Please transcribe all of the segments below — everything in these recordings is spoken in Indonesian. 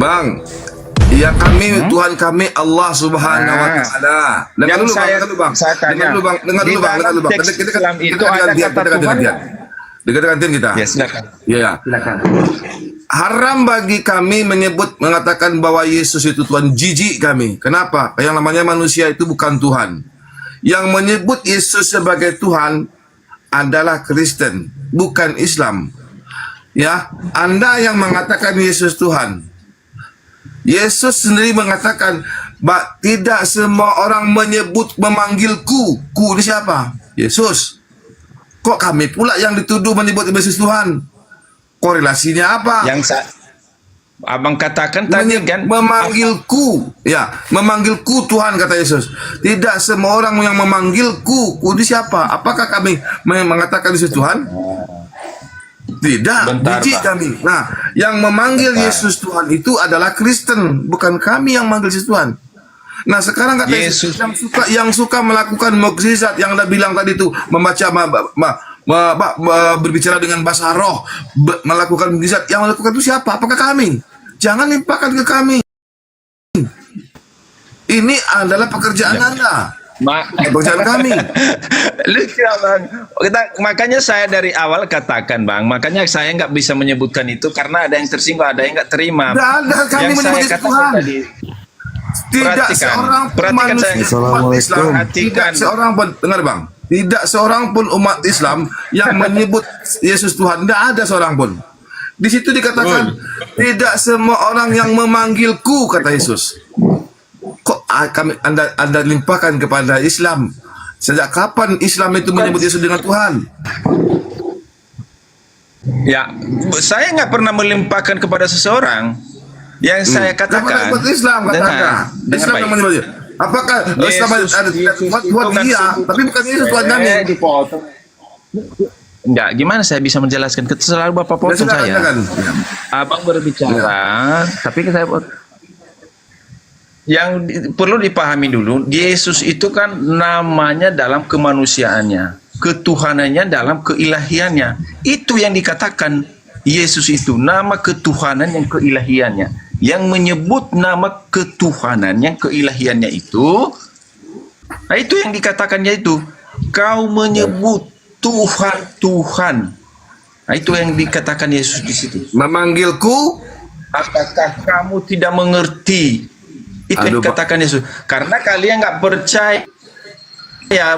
Bang, ya kami Tuhan kami Allah Subhanahu wa taala. Dengar dulu Bang, dengar dulu Bang. Dengar dulu Bang. Kita gantian. Gantian kita. Ya, silakan. Ya. Silakan. Haram bagi kami mengatakan bahwa Yesus itu Tuhan, jijik kami. Kenapa? Yang namanya manusia itu bukan Tuhan. Yang menyebut Yesus sebagai Tuhan adalah Kristen, bukan Islam. Ya, Anda yang mengatakan Yesus Tuhan. Yesus sendiri mengatakan, tidak semua orang memanggilku. Ku ini siapa? Yesus. Kok kami pula yang dituduh menyebut Yesus Tuhan? Korelasinya apa? Yang Abang katakan tadi kan, memanggilku, ya, memanggilku Tuhan, kata Yesus. Tidak semua orang yang memanggilku. Ku ini siapa? Apakah kami mengatakan Yesus Tuhan? Tidak, jijik kami. Nah, yang memanggil Yesus Tuhan itu adalah Kristen, bukan kami yang manggil Yesus Tuhan. Nah, sekarang kata Yesus, yang suka melakukan mukjizat yang Anda bilang tadi itu, membaca berbicara dengan bahasa roh, melakukan mukjizat, yang melakukan itu siapa? Apakah kami? Jangan limpahkan ke kami. Ini adalah pekerjaan Anda. Pekerjaan kami. Lucu Bang. Makanya saya dari awal katakan Bang, makanya saya nggak bisa menyebutkan itu karena ada yang tersinggung, ada yang nggak terima. Tidak ada kami menyebut Tuhan. Tidak seorang pun manusia umat Islam, tidak seorang pun, dengar Bang, tidak seorang pun umat Islam yang menyebut Yesus Tuhan. Tidak ada seorang pun. Di situ dikatakan tidak semua orang yang memanggilku, kata Yesus. Kok Anda limpahkan kepada Islam? Sejak kapan Islam itu menyebut Yesus dengan Tuhan? Ya, saya nggak pernah melimpahkan kepada seseorang. Yang saya katakan, Islam katakan, Islam yang menyebut Yesus. Apakah Islam ada buat dia, tapi bukan Yesus Tuhan kami? Enggak, gimana saya bisa menjelaskan? Selalu Bapak potong saya. Abang berbicara, tapi saya yang perlu dipahami dulu, Yesus itu kan namanya dalam kemanusiaannya, ketuhanannya dalam keilahiannya. Itu yang dikatakan Yesus itu, nama ketuhanan yang keilahiannya. Yang menyebut nama ketuhanan yang keilahiannya itu, nah itu yang dikatakannya itu, kau menyebut Tuhan, Tuhan. Nah, itu yang dikatakan Yesus di situ. Memanggilku, apakah kamu tidak mengerti? Itu yang dikatakan Yesus. Karena kalian nggak percaya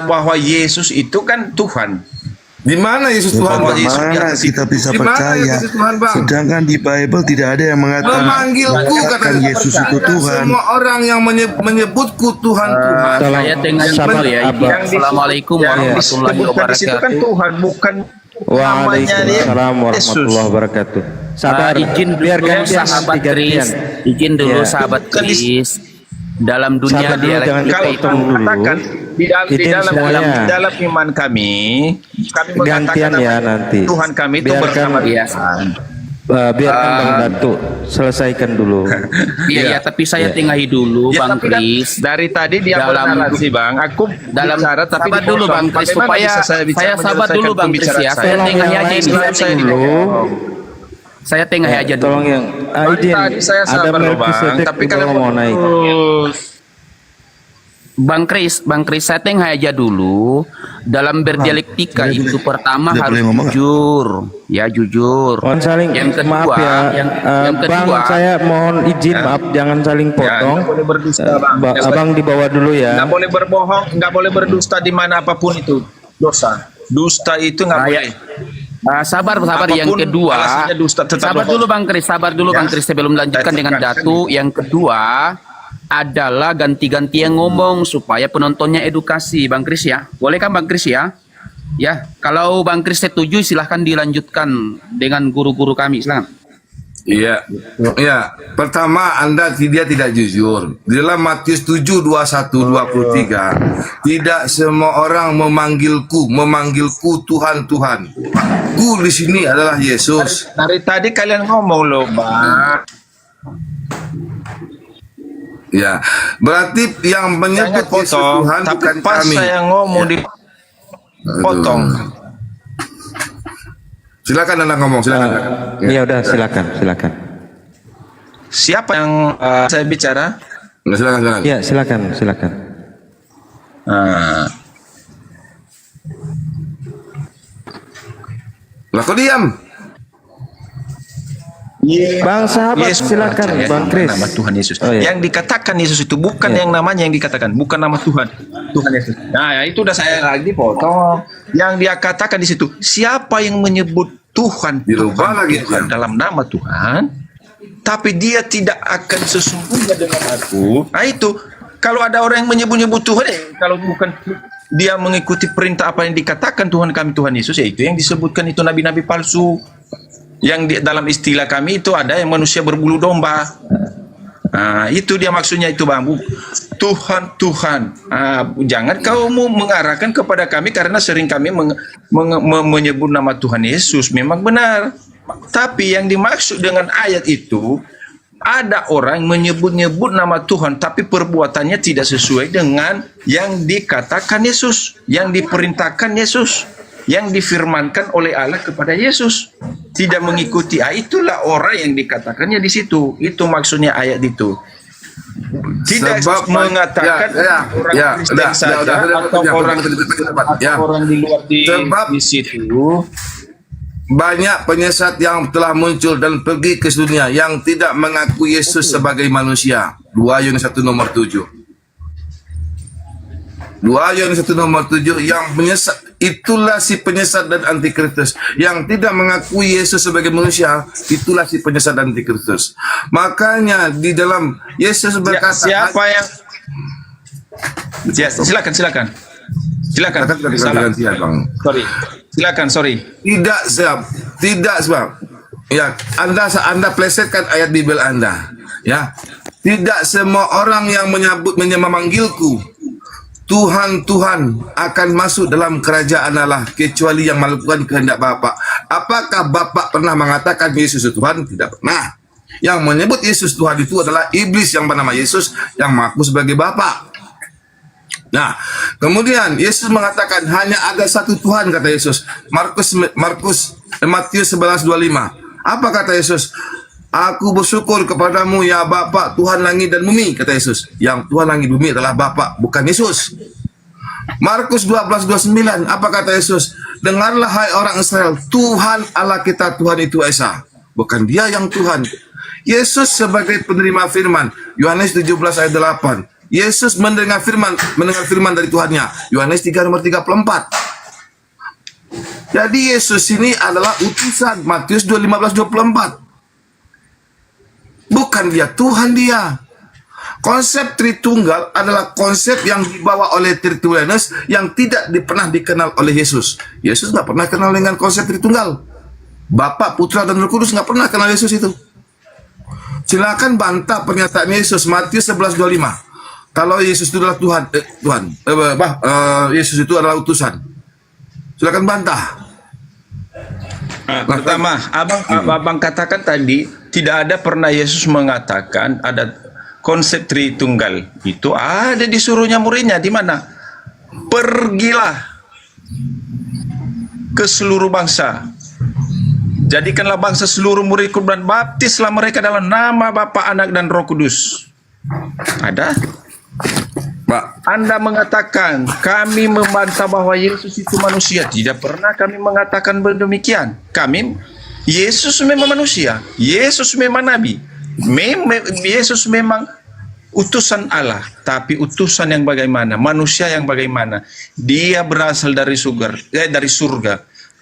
bahwa Yesus itu kan Tuhan. Di mana Yesus Tuhan? Bagaimana kita bisa percaya? Sedangkan di Bible tidak ada yang memanggilku, kata Yesus itu Tuhan. Semua orang yang menyebutku Tuhan, Tuhan. Saya tengah dulu ya. Assalamualaikum warahmatullahi wabarakatuh. Di situ kan Tuhan, bukan Waalaikumsalam warahmatullahi wabarakatuh. Sabar, izin biarkan sahabat Kris. Izin dulu sahabat Kris. Dalam dunia dialektika itu mengatakan di dalam iman kami gantian ya nanti Tuhan kami itu bersama dia. Biarkan Bang Datu selesaikan dulu. Iya, tapi saya tengahi dulu Bang Kris. Dari tadi dia bernarasi Bang. Aku dalam cara tapi sabar dulu Bang Kris supaya saya sabar dulu Bang Kris ya. Saya tengahi aja ini dulu. Saya tengah aja dulu. Tolong yang tadi saya sabar loh Bang, tapi kalau mau naik. Bang Kris, saya tengah aja dulu. Dalam berdialektika itu pertama harus jujur, ya jujur. Yang kedua, maaf ya, yang kedua, Bang, saya mohon izin maaf, jangan saling potong. Nggak boleh berdusta, Bang. Abang di bawah dulu ya. Nggak boleh berbohong, nggak boleh berdusta di mana apapun itu dosa. Dusta itu nggak boleh. Sabar yang kedua. Sabar dulu Bang Kris, Bang Kris sebelum lanjutkan dengan Datu. Yang kedua adalah ganti-ganti yang ngomong supaya penontonnya edukasi, Bang Kris ya. Boleh kan Bang Kris ya? Ya, kalau Bang Kris setuju silahkan dilanjutkan dengan guru-guru kami, silakan. Iya, ya. Pertama, dia tidak jujur. Di dalam Matius 7:21-23, tidak semua orang memanggilku Tuhan, Tuhan. Ku di sini adalah Yesus. Dari tadi kalian ngomong loh, Bang. Ya, berarti yang menyebut Yesus Tuhan bukan pas kami. Saya ngomong ya. Dipotong. Silakan Anda ngomong, silakan. Ya udah, silakan. Siapa yang saya bicara? Nah, silakan. Ya, silakan. Lah kok diam? Bang sahabat, Yesus, silakan percaya Bang Kris. Nama Tuhan Yesus. Oh, iya. Yang dikatakan Yesus itu bukan Iya. yang namanya yang dikatakan, bukan nama Tuhan. Tuhan Yesus. Nah, ya itu udah saya lagi potong. Yang dia katakan di situ, siapa yang menyebut Tuhan, Dirubah lagi, Tuhan ya. dalam nama Tuhan, tapi dia tidak akan sesungguhnya dengan aku. Nah itu, kalau ada orang yang menyebut-nyebut Tuhan, kalau bukan dia mengikuti perintah apa yang dikatakan Tuhan kami, Tuhan Yesus, ya itu yang disebutkan itu nabi-nabi palsu. Yang dalam istilah kami itu ada yang manusia berbulu domba. Nah, itu dia maksudnya itu Bang. Tuhan. Jangan kau mengarahkan kepada kami karena sering kami menyebut nama Tuhan Yesus. Memang benar. Tapi yang dimaksud dengan ayat itu, ada orang menyebut-nyebut nama Tuhan tapi perbuatannya tidak sesuai dengan yang dikatakan Yesus, yang diperintahkan Yesus, yang difirmankan oleh Allah kepada Yesus, tidak mengikuti. Itulah orang yang dikatakannya di situ. Itu maksudnya ayat itu. Tidak Sebab mengatakan orang Kristen saja atau orang di luar di situ. Banyak penyesat yang telah muncul dan pergi ke dunia yang tidak mengaku Yesus sebagai manusia. 2 Yohanes 1 nomor 7. 2 Yohanes 1 nomor 7 yang menyesat, itulah si penyesat dan antikristus. Yang tidak mengakui Yesus sebagai manusia, itulah si penyesat dan antikristus. Makanya di dalam Yesus berkata, Siapa yang silakan. Salah. Sorry. Tidak sebab. Ya, Anda plesetkan ayat Bible Anda. Ya. Tidak semua orang yang memanggilku Tuhan akan masuk dalam kerajaan Allah kecuali yang melakukan kehendak Bapa. Apakah Bapa pernah mengatakan Yesus itu Tuhan? Tidak pernah. Yang menyebut Yesus Tuhan itu adalah iblis yang bernama Yesus yang mengaku sebagai Bapa. Nah, kemudian Yesus mengatakan hanya ada satu Tuhan, kata Yesus. Matius 11:25. Apa kata Yesus? Aku bersyukur kepadamu ya Bapa, Tuhan langit dan bumi, kata Yesus. Yang Tuhan langit bumi adalah Bapa, bukan Yesus. Markus 12:29. Apa kata Yesus? Dengarlah hai orang Israel, Tuhan Allah kita Tuhan itu Esa. Bukan dia yang Tuhan. Yesus sebagai penerima firman. Yohanes 17 ayat 8. Yesus mendengar firman dari Tuhannya. Yohanes 3 nomor 34. Jadi Yesus ini adalah utusan. Matius 2:15-24. Bukan dia Tuhan dia. Konsep Tritunggal adalah konsep yang dibawa oleh Tertullianus yang tidak pernah dikenal oleh Yesus. Yesus nggak pernah kenal dengan konsep Tritunggal. Bapa, Putra, dan Roh Kudus nggak pernah kenal Yesus itu. Silakan bantah pernyataan Yesus Matius 11:25. Kalau Yesus itu adalah Yesus itu adalah utusan. Silakan bantah. Pertama, abang katakan tadi tidak ada pernah Yesus mengatakan ada konsep Tritunggal. Itu ada di suruhnya muridnya di mana? Pergilah ke seluruh bangsa. Jadikanlah bangsa seluruh muridku dan baptislah mereka dalam nama Bapa, Anak, dan Roh Kudus. Ada? Pak, Anda mengatakan kami membantah bahwa Yesus itu manusia. Tidak pernah kami mengatakan demikian. Yesus memang manusia. Yesus memang nabi. Yesus memang utusan Allah. Tapi utusan yang bagaimana? Manusia yang bagaimana? Dia berasal dari surga.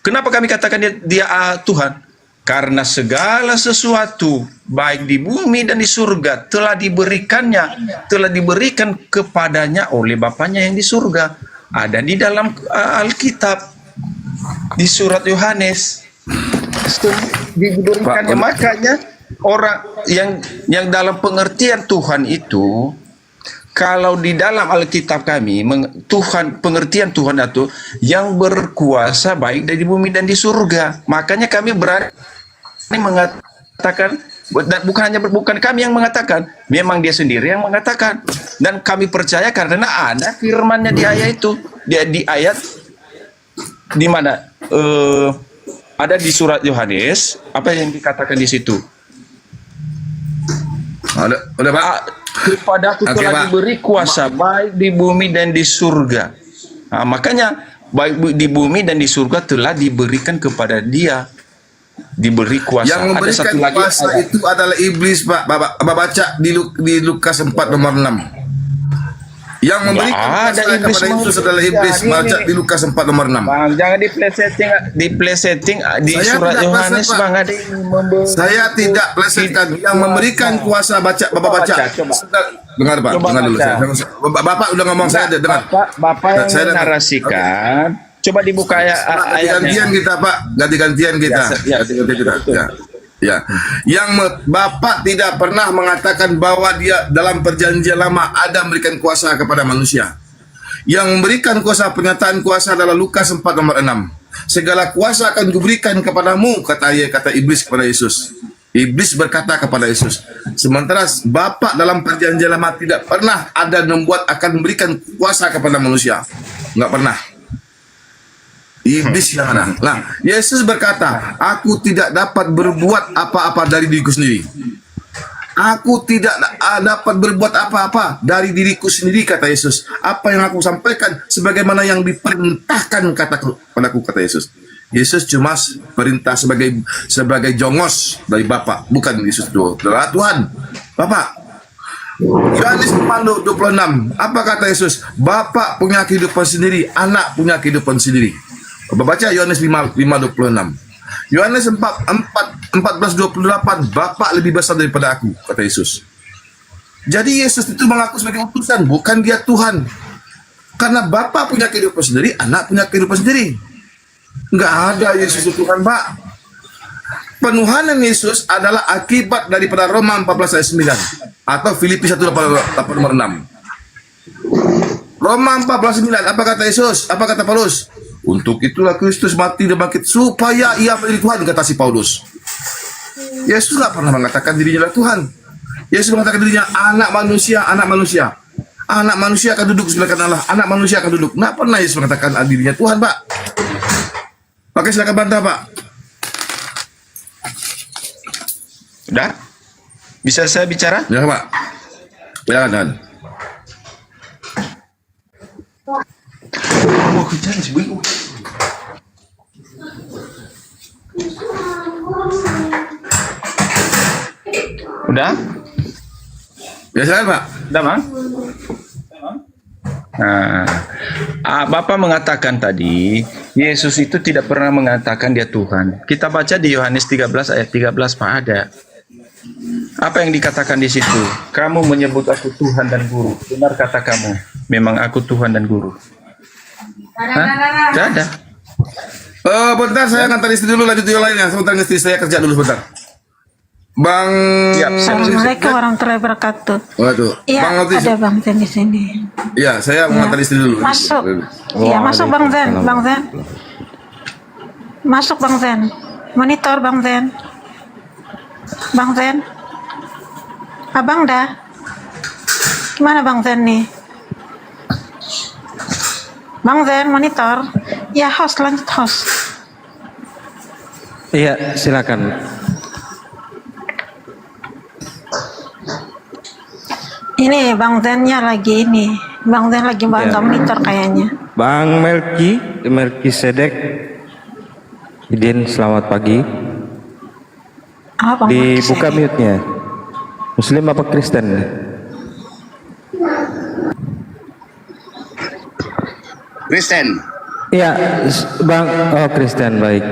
Kenapa kami katakan dia Tuhan? Karena segala sesuatu baik di bumi dan di surga telah diberikan kepadanya oleh Bapaknya yang di surga. Ada di dalam Alkitab di surat Yohanes diberikannya. Makanya orang yang dalam pengertian Tuhan itu, kalau di dalam Alkitab kami pengertian Tuhan itu yang berkuasa baik dari bumi dan di surga. Makanya kami berani mengatakan, bukan kami yang mengatakan, memang dia sendiri yang mengatakan, dan kami percaya karena ada firman-Nya di ayat itu, di ayat di mana ada di surat Yohanes, apa yang dikatakan di situ? Udah Pak. Kepadaku Oke, telah Pak. diberi kuasa baik di bumi dan di surga. Makanya baik di bumi dan di surga telah diberikan kepada dia, diberi kuasa. Yang memberikan Ada satu lagi kuasa ayat. itu adalah iblis, Pak. Bapak baca di Lukas 4 nomor 6. Yang memberikan ada kuasa iblis kepada Yesus mau- adalah iblis. Ya, Baca di Lukas 4 nomor 6. Bang, jangan di pleseting di Saya surat tidak Yohanes, pleset, Pak. Bang, ada yang memberi. Saya tidak plesetkan. Yang memberikan kuasa, baca, Bapak baca. Coba. Dengar Pak, Coba dengar dulu. baca. Bapak udah ngomong, saya ada dengar. Bapak yang Saya dengar. menarasikan. Coba dibuka Ganti-gantian ayatnya. kita Pak, ganti-gantian kita. Ya, Ganti-gantian kita. Ya. Bapak tidak pernah mengatakan bahwa dia dalam perjanjian lama ada memberikan kuasa kepada manusia. Yang memberikan kuasa, pernyataan kuasa adalah Lukas 4 nomor 6. Segala kuasa akan kuberikan kepadamu, kata iblis kepada Yesus. Iblis berkata kepada Yesus. Sementara Bapak dalam perjanjian lama tidak pernah ada membuat akan memberikan kuasa kepada manusia. Enggak pernah. Iblis yang ada. Nah, Yesus berkata, aku tidak dapat berbuat apa-apa dari diriku sendiri. Aku tidak dapat berbuat apa-apa dari diriku sendiri, kata Yesus. Apa yang aku sampaikan sebagaimana yang diperintahkan kataku, kata Yesus. Yesus cuma perintah sebagai jongos dari Bapa, bukan Yesus itu adalah Tuhan. Bapak. Yohanes 26. Apa kata Yesus? Bapa punya kehidupan sendiri, anak punya kehidupan sendiri. Baca Yohanes 5:26. Yohanes 14:28, Bapa lebih besar daripada aku, kata Yesus. Jadi Yesus itu mengaku sebagai utusan, bukan dia Tuhan. Karena Bapa punya kehidupan sendiri, anak punya kehidupan sendiri. Enggak ada Yesus itu Tuhan, Pak. Penuhanan Yesus adalah akibat daripada Roma 14 ayat 9 atau Filipi 1:8 nomor 6. Roma 14:9, apa kata Yesus? Apa kata Paulus? Untuk itulah Kristus mati dan bangkit supaya ia menjadi Tuhan, kata si Paulus. Yesus tidak pernah mengatakan dirinya adalah Tuhan. Yesus mengatakan dirinya anak manusia, anak manusia. Anak manusia akan duduk sebelah kanan Allah, anak manusia akan duduk. Tidak pernah Yesus mengatakan dirinya Tuhan, Pak. Oke, silakan bantah, Pak. Udah? Bisa saya bicara? Ya, Pak. Silakan. Oh, hujan sih, Bu. Udah? Ya, silakan, Pak. Udah, Bang? Nah, Bapak mengatakan tadi, Yesus itu tidak pernah mengatakan dia Tuhan. Kita baca di Yohanes 13 ayat 13, Pak, ada. Apa yang dikatakan di situ? Kamu menyebut aku Tuhan dan Guru. Benar kata kamu, memang aku Tuhan dan Guru. Hah? Tidak ada. Bentar, saya ngantar istri dulu, lanjut yang lainnya. Sebentar, istri saya kerja dulu sebentar. Bang... Ya, Assalamualaikum warahmatullahi wabarakatuh. Waduh, Iya, Bang Otis. ada Bang Zen di sini. Iya, saya mengantar istri dulu. Masuk. Iya, masuk Bang Zen, Bang Zen. Masuk Bang Zen. Monitor Bang Zen. Bang Zen. Abang dah. Gimana Bang Zen nih? Bang Zen, monitor. Ya, host, lanjut host. Iya, silakan. Ini Bang Zennya lagi ini. Bang Zen lagi bangga monitor kayaknya. Bang Melki Sedek. Idin, selamat pagi. Apa Bang Dibuka Melki mute-nya. Muslim apa Kristen? Kristen. Iya, Bang. Oh, Kristen, baik.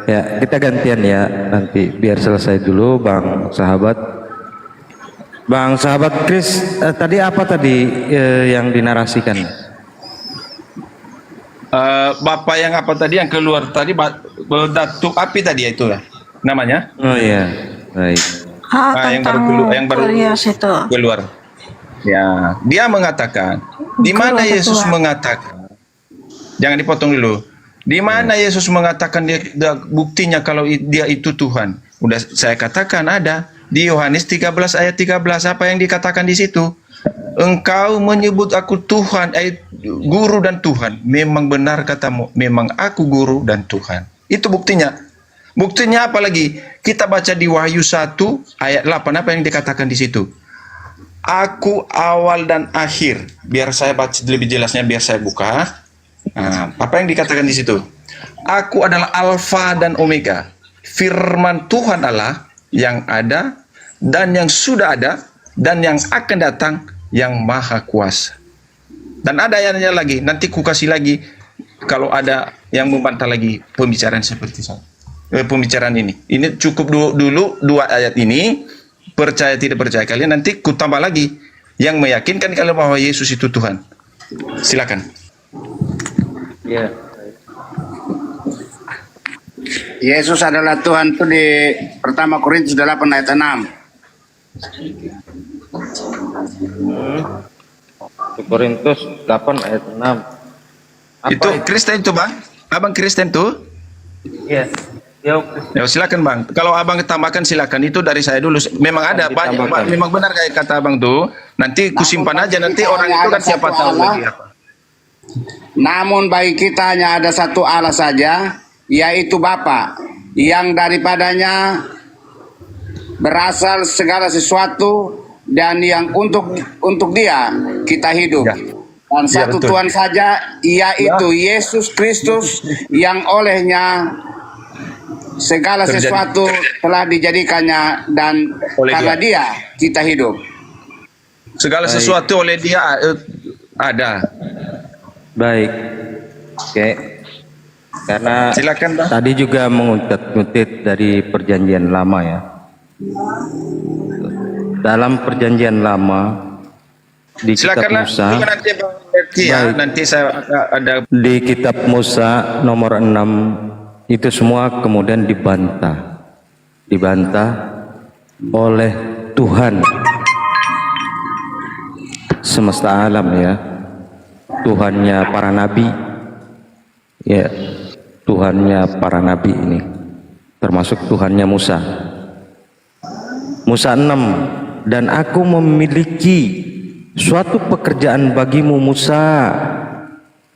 Ya, kita gantian ya nanti biar selesai dulu, Bang sahabat. Bang sahabat Kris, tadi apa tadi yang dinarasikan? Bapak yang apa tadi yang keluar tadi datuk api tadi itu ya namanya. Oh iya, baik. Yang baru keluar. Ya, dia mengatakan di mana Yesus mengatakan. Jangan dipotong dulu. Di mana Yesus mengatakan dia buktinya kalau dia itu Tuhan? Udah saya katakan ada di Yohanes 13 ayat 13. Apa yang dikatakan di situ? Engkau menyebut aku Tuhan, guru dan Tuhan. Memang benar katamu, memang aku guru dan Tuhan. Itu buktinya. Buktinya apa lagi? Kita baca di Wahyu 1 ayat 8, apa yang dikatakan di situ? Aku awal dan akhir. Biar saya baca lebih jelasnya, biar saya buka. Nah, apa yang dikatakan di situ? Aku adalah Alfa dan Omega. Firman Tuhan Allah yang ada dan yang sudah ada dan yang akan datang, yang maha kuasa. Dan ada ayatnya lagi. Nanti ku kasih lagi kalau ada yang membantah lagi pembicaraan seperti pembicaraan ini. Ini cukup dulu 2 ayat ini. Percaya tidak percaya kalian, nanti ku tambah lagi yang meyakinkan kalian bahwa Yesus itu Tuhan. Silakan. Ya. Yesus adalah Tuhan itu di pertama Korintus 8 ayat 6. Korintus 8 ayat 6. Itu Kristen itu, Bang? Abang Kristen tuh? Iya. Ya, silakan, Bang. Kalau Abang tambahkan silakan, itu dari saya dulu. Memang ada banyak, memang benar kayak kata Abang tuh. Nanti kusimpan aja, nanti orang itu kan siapa tahu lagi apa. Namun bagi kita hanya ada satu Allah saja, yaitu Bapa, yang daripadanya berasal segala sesuatu dan yang untuk Dia kita hidup. Ya. Dan satu betul. Tuhan saja, yaitu Yesus Kristus, yang olehnya segala sesuatu telah dijadikannya, dan Oleh karena Dia kita hidup. Segala sesuatu oleh Dia ada. baik. Oke. Karena Silakan, Bang. tadi juga mengutip dari perjanjian lama ya. Dalam perjanjian lama di kitab Silakanlah. Musa, Nanti Bang Berti ya. Baik. Nanti saya ada. di kitab Musa nomor 6 itu semua kemudian dibantah oleh Tuhan semesta alam ya, Tuhannya para nabi ya, Tuhannya para nabi ini, termasuk Tuhannya Musa. Musa 6, dan aku memiliki suatu pekerjaan bagimu Musa,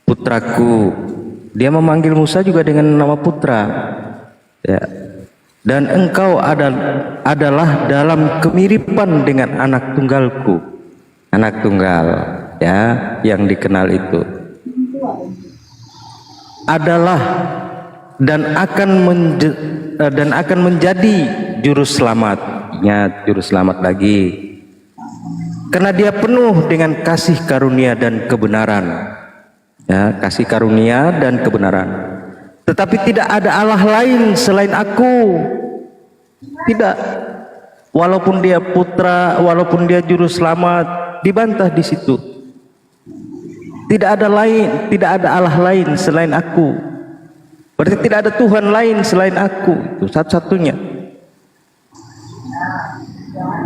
putraku. Dia memanggil Musa juga dengan nama putra ya. Dan engkau adalah dalam kemiripan dengan anak tunggalku, anak tunggal ya, yang dikenal itu adalah dan akan menjadi juru selamatnya, juru selamat lagi, karena dia penuh dengan kasih karunia dan kebenaran ya, kasih karunia dan kebenaran. Tetapi tidak ada Allah lain selain aku. Tidak. Walaupun dia putra, walaupun dia juru selamat, dibantah di situ. Tidak ada Allah lain selain aku. Berarti tidak ada Tuhan lain selain aku. Itu satu-satunya.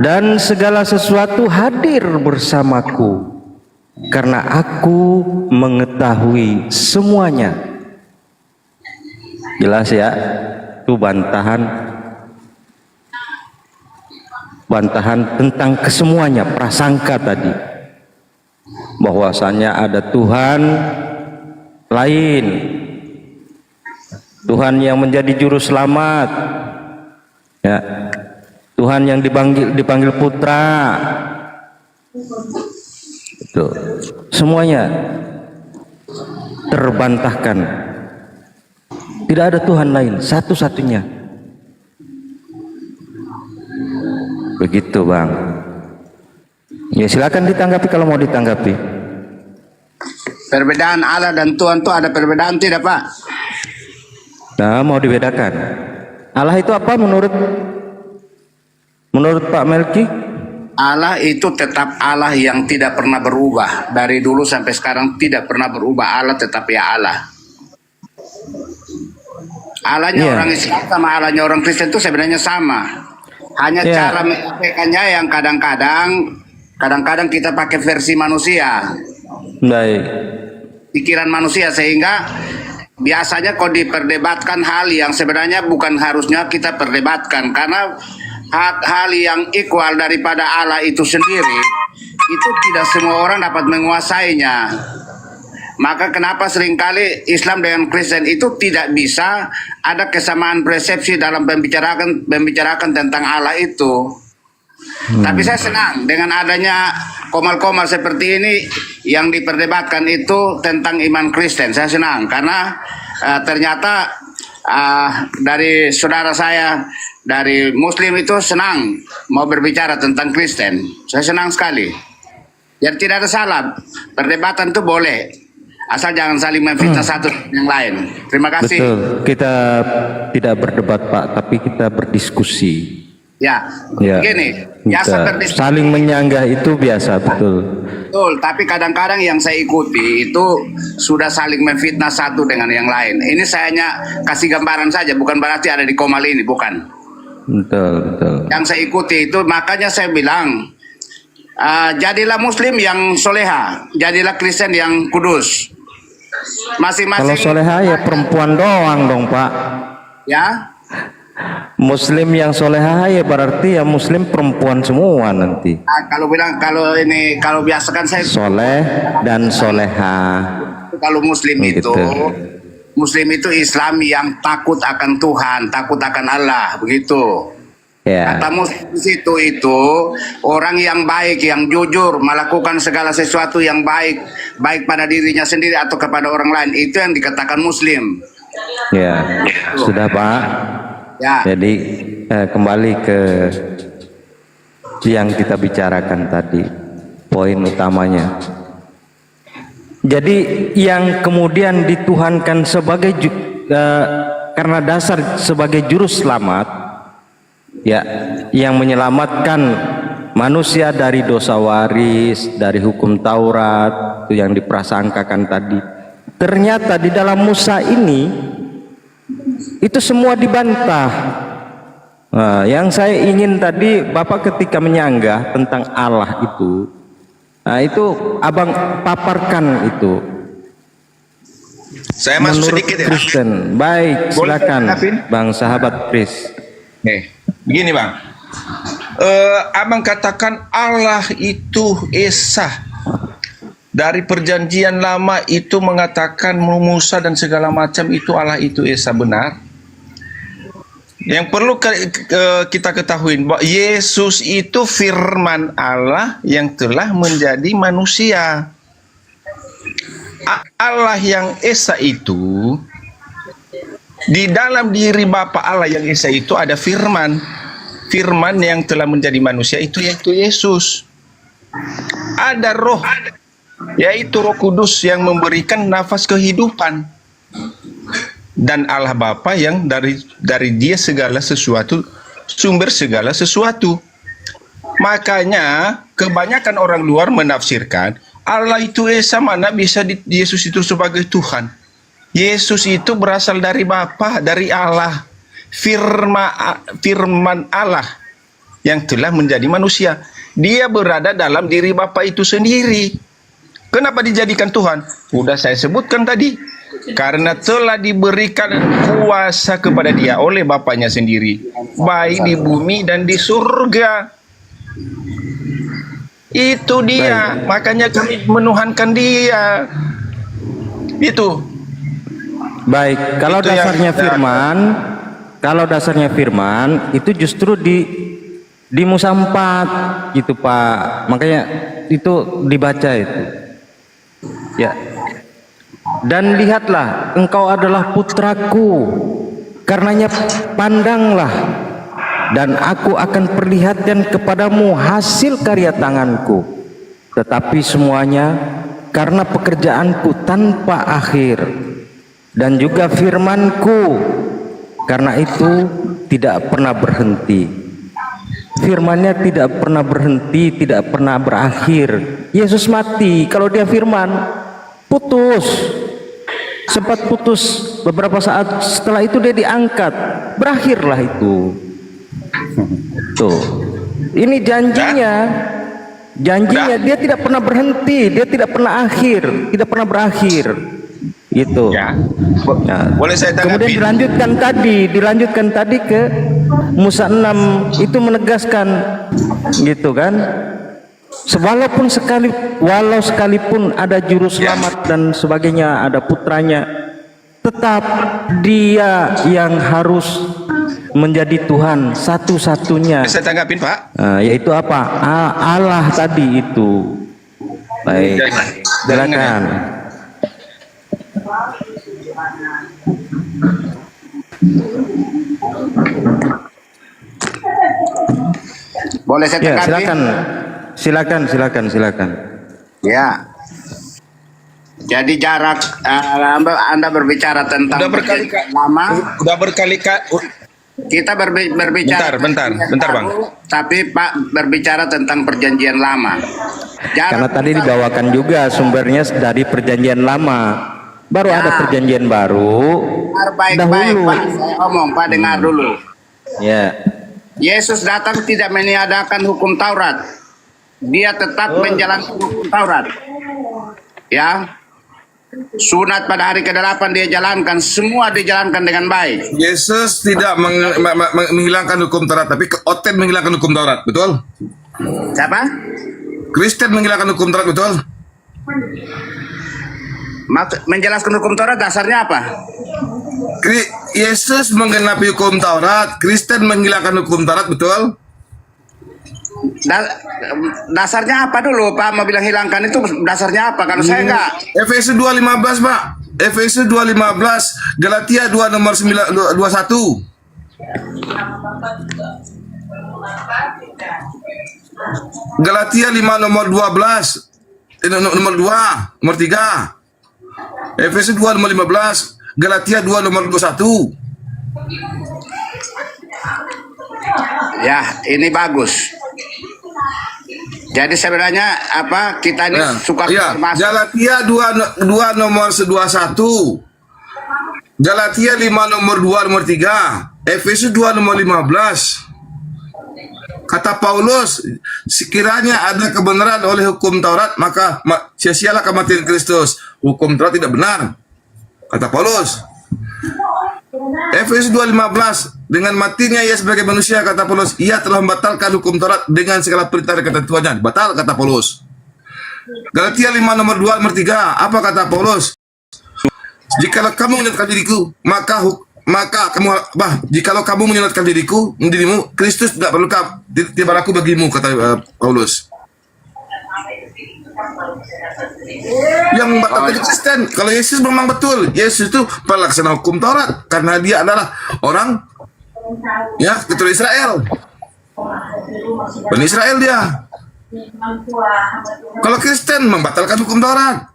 Dan segala sesuatu hadir bersamaku, karena aku mengetahui semuanya. Jelas ya, itu bantahan tentang kesemuanya, prasangka tadi, bahwasanya ada Tuhan lain, Tuhan yang menjadi juru selamat ya, Tuhan yang dipanggil putra. Itu semuanya terbantahkan. Tidak ada Tuhan lain, satu-satunya. Begitu, Bang. Ya, silakan ditanggapi kalau mau ditanggapi. Perbedaan Allah dan Tuhan itu ada perbedaan tidak, Pak? Nah, mau dibedakan. Allah itu apa menurut Pak Melki? Allah itu tetap Allah yang tidak pernah berubah. Dari dulu sampai sekarang tidak pernah berubah. Allah tetap ya Allah. Allahnya orang Islam sama Allahnya orang Kristen itu sebenarnya sama. Hanya cara menyampaikannya yang kadang-kadang kita pakai versi manusia. Baik. Pikiran manusia, sehingga biasanya kalau diperdebatkan hal yang sebenarnya bukan harusnya kita perdebatkan, karena hal yang equal daripada Allah itu sendiri itu tidak semua orang dapat menguasainya. Maka kenapa seringkali Islam dengan Kristen itu tidak bisa ada kesamaan persepsi dalam membicarakan tentang Allah itu. Tapi saya senang dengan adanya komal-komal seperti ini yang diperdebatkan itu tentang iman Kristen. Saya senang karena ternyata dari saudara saya dari Muslim itu senang mau berbicara tentang Kristen. Saya senang sekali. Jadi tidak ada salah, perdebatan itu boleh, asal jangan saling memfitnah satu yang lain. Terima kasih. Betul, kita tidak berdebat Pak, tapi kita berdiskusi. Ya, Ya, begini, biasa kita berdiskusi. saling menyanggah itu biasa, betul. Betul, tapi kadang-kadang yang saya ikuti itu sudah saling memfitnah satu dengan yang lain. Ini saya hanya kasih gambaran saja, bukan berarti ada di Komal ini, bukan. Betul, betul. Yang saya ikuti itu, makanya saya bilang, jadilah Muslim yang soleha, jadilah Kristen yang kudus. Kalau Masing-masing. soleha ya perempuan doang dong Pak. Ya, Muslim yang soleha ya berarti ya Muslim perempuan semua nanti. kalau bilang kalau biasa kan saya Soleh dan soleha. kalau Muslim Begitu. itu Muslim itu Islam yang takut akan Tuhan, takut akan Allah, begitu. Ya. Kata Muslim itu orang yang baik, yang jujur, melakukan segala sesuatu yang baik, baik pada dirinya sendiri atau kepada orang lain, itu yang dikatakan Muslim. Ya, sudah Pak. Ya, Jadi kembali ke yang kita bicarakan tadi, poin utamanya. Jadi yang kemudian dituhankan sebagai karena dasar sebagai juru selamat, ya, yang menyelamatkan manusia dari dosa waris, dari hukum Taurat, itu yang diprasangkakan tadi. Ternyata di dalam Musa ini itu semua dibantah. Nah, yang saya ingin tadi Bapak ketika menyanggah tentang Allah itu, nah itu Abang paparkan itu. Saya masuk Menurut sedikit ya. Kristen. Baik, Boleh, silakan Nafin? Bang sahabat Kris. Begini Bang, Abang katakan Allah itu Esa. Dari perjanjian lama itu mengatakan Musa dan segala macam itu Allah itu Esa, benar. Yang perlu kita ketahui bahwa Yesus itu firman Allah yang telah menjadi manusia. Allah yang Esa itu, di dalam diri Bapa Allah yang Esa itu ada firman. Firman yang telah menjadi manusia itu yaitu Yesus. Ada roh, yaitu Roh Kudus yang memberikan nafas kehidupan, dan Allah Bapa yang dari Dia segala sesuatu, sumber segala sesuatu. Makanya kebanyakan orang luar menafsirkan Allah itu Esa, mana bisa Yesus itu sebagai Tuhan. Yesus itu berasal dari Bapa, dari Allah, firman Allah yang telah menjadi manusia. Dia berada dalam diri Bapa itu sendiri. Kenapa dijadikan Tuhan? Sudah saya sebutkan tadi. Karena telah diberikan kuasa kepada Dia oleh Bapaknya sendiri, baik di bumi dan di surga. Itu Dia. Baik. Makanya kami menuhankan Dia. Itu. Baik, kalau Itu yang dasarnya kita- firman, kalau dasarnya firman itu justru di Musa 4 gitu Pak. Makanya itu dibaca itu. Ya. Dan lihatlah, engkau adalah putraku, karenanya pandanglah, dan aku akan perlihatkan kepadamu hasil karya tanganku. Tetapi semuanya karena pekerjaanku tanpa akhir, dan juga firmanku karena itu tidak pernah berhenti. Firmannya tidak pernah berhenti, tidak pernah berakhir. Yesus mati, kalau Dia firman putus, sempat putus beberapa saat, setelah itu Dia diangkat, berakhirlah itu. Tuh, ini janjinya Dia tidak pernah berhenti, Dia tidak pernah akhir, tidak pernah berakhir gitu. Ya. Nah, Boleh saya tanggapi? kemudian dilanjutkan tadi ke Musa 6 itu menegaskan gitu kan. Walau sekalipun ada juru selamat dan sebagainya, ada putranya, tetap Dia yang harus menjadi Tuhan satu-satunya. Saya tanggapin, Pak. Yaitu apa? Allah tadi itu. Baik, silakan. Boleh saya Ya, tanggapi? silakan. Ya. Jadi jarak Anda berbicara tentang Udah berkali-kali lama. Kita berbicara Bentar, Bang. Tapi Pak berbicara tentang perjanjian lama. Karena tadi dibawakan juga sumbernya dari perjanjian lama. Baru ada perjanjian baru. Baik-baik Pak, saya omong Pak, dengar dulu. Ya. Yesus datang tidak meniadakan hukum Taurat. Dia tetap menjalankan hukum Taurat. Ya. Sunat pada hari ke-8 dia jalankan, semua dijalankan dengan baik. Yesus tidak menghilangkan hukum Taurat, tapi Oten menghilangkan hukum Taurat, betul? Siapa? Kristen menghilangkan hukum Taurat, betul? Menjelaskan hukum Taurat dasarnya apa? Yesus menggenapi hukum Taurat, Kristen menghilangkan hukum Taurat, betul? Dasarnya apa dulu Pak? Mau bilang hilangkan itu dasarnya apa? Kalau saya enggak. Efesus 2:15, Pak. Efesus 2:15, Galatia 2 nomor 21. Galatia 5 nomor 12. Nomor 2, nomor 3. Efesus 2 nomor 15, Galatia 2 nomor 21. Ya, ini bagus. Jadi sebenarnya apa kita ini suka masuk. Galatia 2 nomor 21. Galatia 5 nomor 2 nomor 3. Efesus 2 nomor 15. Kata Paulus, sekiranya ada kebenaran oleh hukum Taurat, maka sia-sialah kematian Kristus. Hukum Taurat tidak benar. Kata Paulus. Efesus 2:15, dengan matinya ia sebagai manusia, kata Paulus, ia telah membatalkan hukum Taurat dengan segala perintah dan ketentuannya. Batal, kata Paulus. Galatia 5 nomor 2 nomor 3, apa kata Paulus? Jikalau kamu menyelamatkan diriku, jikalau kamu menyelamatkan dirimu, Kristus tidak perlu tiba aku bagimu, kata Paulus. Yang membatalkan Kristen, kalau Yesus memang betul, Yesus itu pelaksana hukum Taurat karena dia adalah orang keturunan Israel, Bani Israel dia. Kalau Kristen membatalkan hukum Taurat.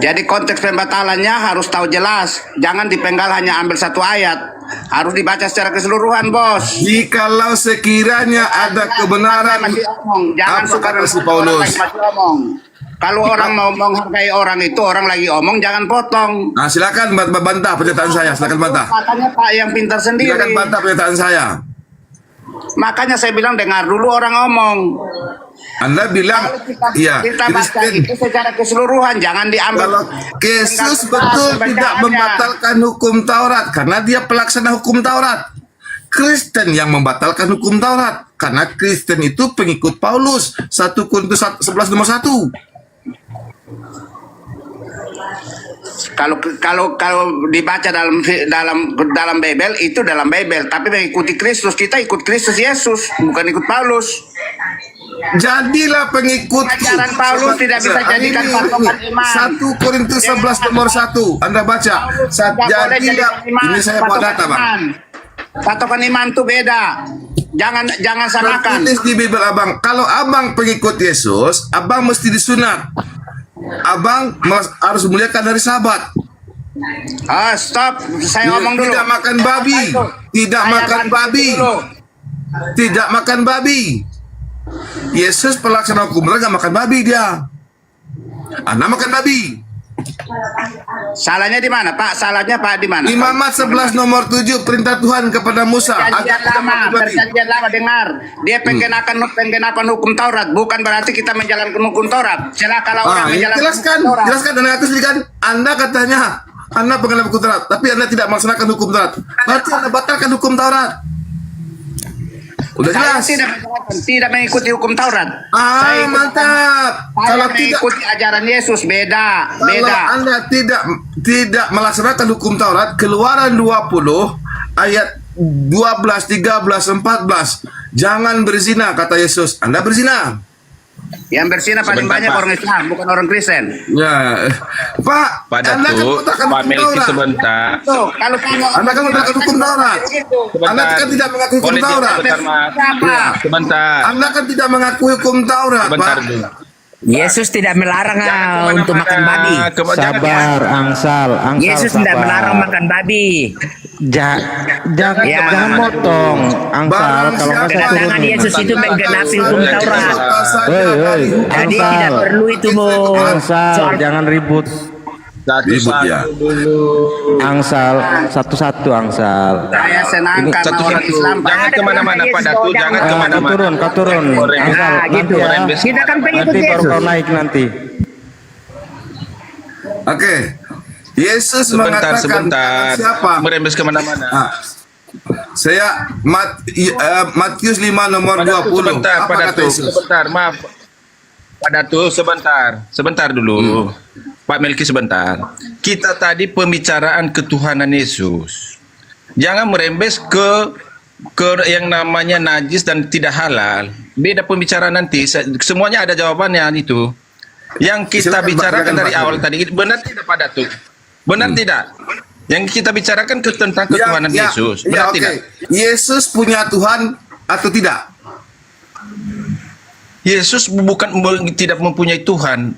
Jadi konteks pembatalannya harus tahu jelas, jangan dipenggal hanya ambil satu ayat, harus dibaca secara keseluruhan, Bos. Jikalau sekiranya ada kebenaran, Masih omong, jangan apa suka kata si Paulus? masih omong. Kalau orang mau menghargai orang itu, orang lagi omong, jangan potong. Nah, silakan bantah pernyataan saya, silakan bantah. Makanya Pak yang pintar sendiri. Silakan bantah pernyataan saya. Makanya saya bilang dengar dulu orang ngomong. Anda bilang, iya, Kita baca Kristen. itu secara keseluruhan, jangan diambil. Kalau Yesus betul tidak membatalkan hukum Taurat karena dia pelaksana hukum Taurat. Kristen yang membatalkan hukum Taurat karena Kristen itu pengikut Paulus. 1 Korintus 11 nomor 1. Kalau dibaca dalam Bible itu dalam Bible, tapi mengikuti Kristus, kita ikut Kristus Yesus, bukan ikut Paulus. Jadilah pengikut. Ajaran Paulus tidak bisa jadikan patokan iman. 1 Korintus 11 nomor 1. Anda baca. Jadilah, ini saya bawa data, Bang. Patokan iman itu beda. Jangan samakan. Tertulis di Bible Abang, kalau Abang pengikut Yesus, Abang mesti disunat. Abang harus muliakan dari sahabat. Stop, saya ngomong dulu. Tidak makan babi. Tidak makan babi. Tidak makan babi. Yesus pelaksana hukum, mereka makan babi dia. Anda makan babi. Salahnya di mana, Pak? Salahnya Pak di mana? Imamat 11 nomor 7, perintah Tuhan kepada Musa. Perjanjian lama, dengar. Dia penggenapan hukum Taurat, bukan berarti kita menjalankan hukum Taurat. Kalau orang menjalankan hukum Taurat. Jelaskan, dan aku sendiri kan. Anda katanya, Anda penggenapan hukum Taurat, tapi Anda tidak melaksanakan hukum Taurat. Berarti Anda batalkan hukum Taurat. Udah Saya jelas. tidak mengikuti hukum Taurat. Saya ikut- Mantap. Saya Kalau tidak, mengikuti ajaran Yesus, beda. kalau Anda tidak melaksanakan hukum Taurat, Keluaran 20 ayat 12, 13, 14. Jangan berzina, kata Yesus. Anda berzina. Yang bersina paling Sebentar, banyak Pak. orang Islam, bukan orang Kristen. Ya, Pak, Pak Anda kan Datuk, mengatakan Pak hukum Melki Taurat. sebentar. Tuh, kalau Anda kan mengatakan hukum Taurat. Anda kan tidak mengakui hukum Boleh Taurat. sebentar, Mas. Siapa? Sebentar. Anda kan tidak mengakui hukum Taurat, Sebentar Pak. dulu. Yesus tidak melarang untuk makan babi. Sabar, Angsal, Yesus sabar. tidak melarang makan babi. Jangan Ya. jangan motong, Angsal. Barang Kalau nggak saya siapa Kedatangan turunin. Yesus itu menggenapi hukum Taurat. Hei, Jadi Angsal. tidak perlu itu Angsal, soal jangan ribut. Ribut ya. Angsal, satu-satu Angsal. Saya senang karena Satu-satu. orang Islam. Pak. Jangan kemana-mana, Pak Datuk. Jangan Kau kemana-mana. turun, kau turun. Angsal, Nah, gitu. nanti ya. Kita kan pengikut Nanti baru Yesus. kau naik nanti. Oke. Yesus Sebentar, mengatakan sebentar. siapa? Merembes kemana-mana. Ah. Saya Matius 5 nomor Pak Datuk, 20. sebentar, Apa Pak kata Datuk. Yesus? Sebentar, maaf. Pak Datuk, sebentar. Sebentar dulu. Pak Melki sebentar. Kita tadi pembicaraan ketuhanan Yesus. Jangan merembes ke yang namanya najis dan tidak halal. Beda pembicaraan nanti. Semuanya ada jawabannya itu. Yang kita Silakan, Pak, bicarakan silakan, dari Pak. awal tadi, benar tidak Pak Datuk? Benar tidak? Yang kita bicarakan tentang ketuhanan Yesus. Benar oke. tidak? Yesus punya Tuhan atau tidak? Yesus tidak mempunyai Tuhan.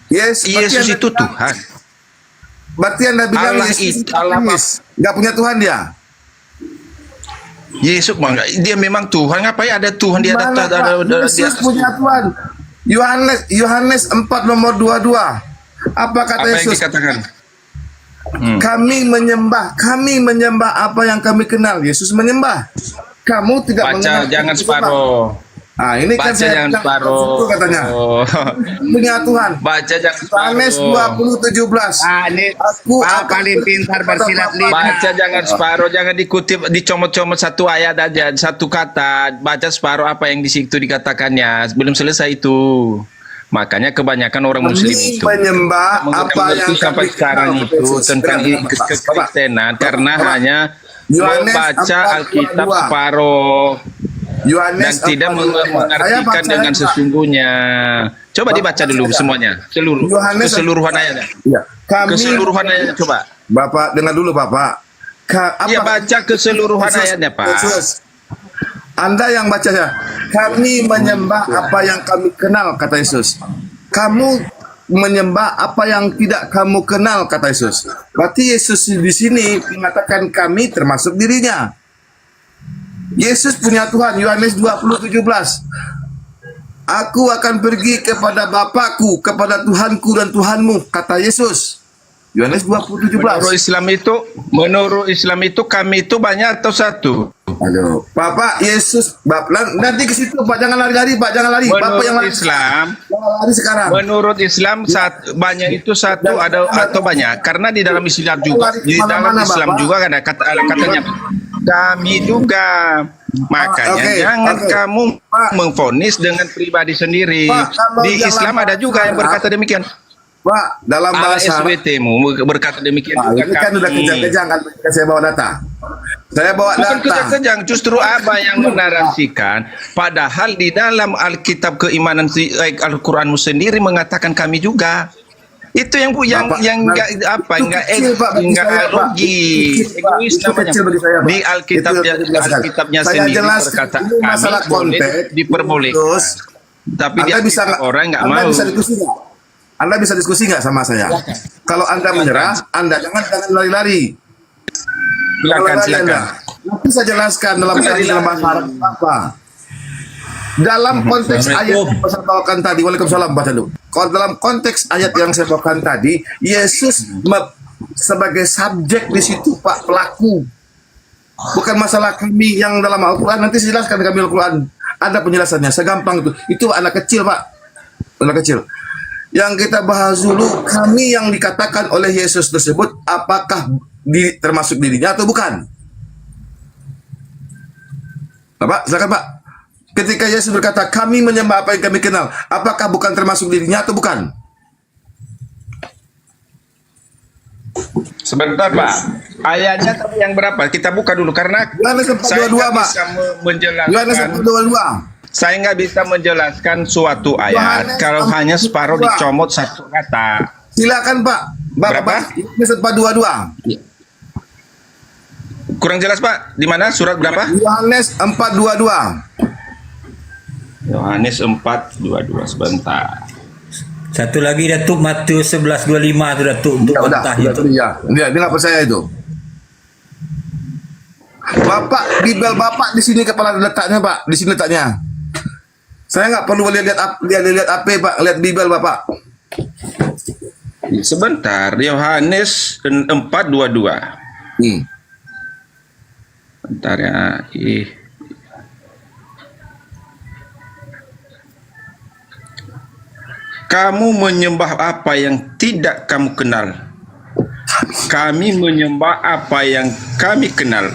Yes, berarti Yesus Anda itu bilang- Tuhan. Berarti Anda bilang Allah Yesus itu- Allah nggak punya Tuhan dia? Yesus dia memang Tuhan. Ngapain ada Tuhan di atas? Mana, Pak? Yesus punya Tuhan. Yohanes 4 nomor 22. Apa kata Apa yang Yesus? dikatakan? Kami menyembah apa yang kami kenal. Yesus menyembah. Kamu tidak Baca mengenal jangan Tuhan. separuh. Ah, ini kan Baca saya jangan bilang, separuh. itu katanya. Oh. Punya Tuhan. Baca jangan Yohanes separuh. 20:17. Ini Aku Pak akan paling pintar bersilat lidah. Baca jangan separuh, jangan dikutip, dicomot-comot satu ayat aja, satu kata. Baca separuh apa yang di situ dikatakannya. Belum selesai itu. Makanya kebanyakan orang Muslim Kami itu menyembah apa mengerti yang sampai kami sekarang kenal. itu Yesus. tentang Bapak, kekristenan karena Bapak. hanya Yohanes membaca 4:22. Alkitab separuh dan Yohanes tidak 4:22. Saya mengartikan baca dengan Pak. sesungguhnya. Coba Bapak dibaca dulu baca. semuanya, Yohanes- keseluruhan ayatnya. Ya. Kami Keseluruhan ayatnya coba. Bapak dengar dulu Bapak. Ya baca keseluruhan Yesus, ayatnya, Pak. Yesus. Anda yang baca ya. Kami menyembah apa yang kami kenal, kata Yesus. Kamu menyembah apa yang tidak kamu kenal, kata Yesus. Berarti Yesus di sini mengatakan kami termasuk dirinya. Yesus punya Tuhan. Yohanes 20:17. Aku akan pergi kepada Bapakku, kepada Tuhanku dan Tuhanmu, kata Yesus. Yohanes 20:17. Menurut Islam itu kami itu banyak atau satu? Aduh, Bapak Yesus, nanti ke situ Pak, jangan lari-lari Pak, jangan lari. Bapak yang Menurut lari. Islam, Jangan lari sekarang. menurut Islam banyak itu satu ada atau banyak? Karena di dalam Islam juga, di dalam Islam juga ada katanya kami juga. Makanya Oke, jangan oke. kamu Pak. memvonis dengan pribadi sendiri. Pak, kalau Di dalam Islam ada juga yang berkata demikian. Pak, dalam bahasa ASWT-mu berkata demikian Pak, juga ini kan udah kami. kejang-kejang kan saya bawa data. Saya bawa Bukan data. kejang-kejang, justru Abah yang menarasikan. Padahal di dalam Alkitab keimanan Al-Quranmu sendiri mengatakan kami juga. Itu yang Bapak, enggak apa itu enggak kecil, Pak, bagi enggak saya, Pak. rugi. Itu kecil, Pak. Egois Itu namanya. kecil bagi saya, Pak. Di Alkitabnya Itu jelaskan. Alkitabnya Saya sendiri jelaskan, berkata ini masalah kami boleh konteks, diperbolehkan. terus Tapi Anda dia bisa orang enggak Anda mau. bisa diskusi nggak? Anda bisa diskusi nggak sama saya? Kalau Anda menyerah, Anda jangan lari-lari. Silakan silakan. Nanti saya jelaskan dalam bahasa Arab apa. Dalam konteks ayat yang saya bawakan tadi, Waalaikumsalam baca dulu. Kalau dalam konteks ayat yang saya bawakan tadi, Yesus sebagai subjek di situ Pak, pelaku. Bukan masalah kami yang dalam Al-Quran. Nanti saya jelaskan kami Al-Quran. Ada penjelasannya. Segampang itu. Itu anak kecil Pak. Anak kecil. Yang kita bahas dulu, kami yang dikatakan oleh Yesus tersebut, apakah termasuk dirinya atau bukan? Bapak, silakan Pak. Ketika Yesus berkata, kami menyembah apa yang kami kenal, apakah bukan termasuk dirinya atau bukan? Sebentar, Pak. Ayatnya tapi yang berapa? Kita buka dulu karena Yohanes 4:22, saya nggak Pak. bisa menjelaskan. Yohanes 4:22. Saya nggak bisa menjelaskan suatu ayat Yohanes kalau hanya separuh 4:22. dicomot satu kata. Silakan, Pak. Berapa? Yohanes 4:22. Kurang jelas, Pak. Di mana surat berapa? Yohanes 4:22. Yohanes 4:22. Sebentar. Satu lagi Datuk, Matius 11:25 itu Datuk, untuk mentah itu. Iya, dia nggak percaya itu. Bapak, Bibel Bapak di sini kepala letaknya, Pak. Di sini letaknya. Saya nggak perlu lihat apa, Pak. Lihat Bibel Bapak. Sebentar. Yohanes 4:22. Bentar ya. Kamu menyembah apa yang tidak kamu kenal. Kami menyembah apa yang kami kenal.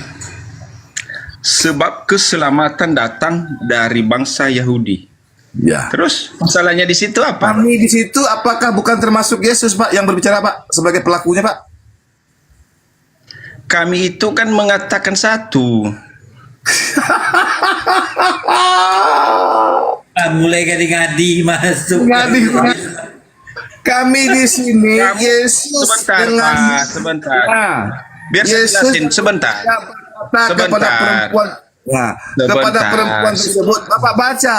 Sebab keselamatan datang dari bangsa Yahudi. Ya. Terus masalahnya di situ apa? Kami di situ apakah bukan termasuk Yesus, Pak, yang berbicara, Pak, sebagai pelakunya, Pak? Kami itu kan mengatakan satu. Mulai ngadi-ngadi masuk. Ngadi. Kami di sini Yesus Sebentar, dengan Pak, sebentar. Nah, Biar saya Yesus jelasin sebentar. berkata kepada perempuan, nah, kepada Sebentar. perempuan tersebut, Bapak baca.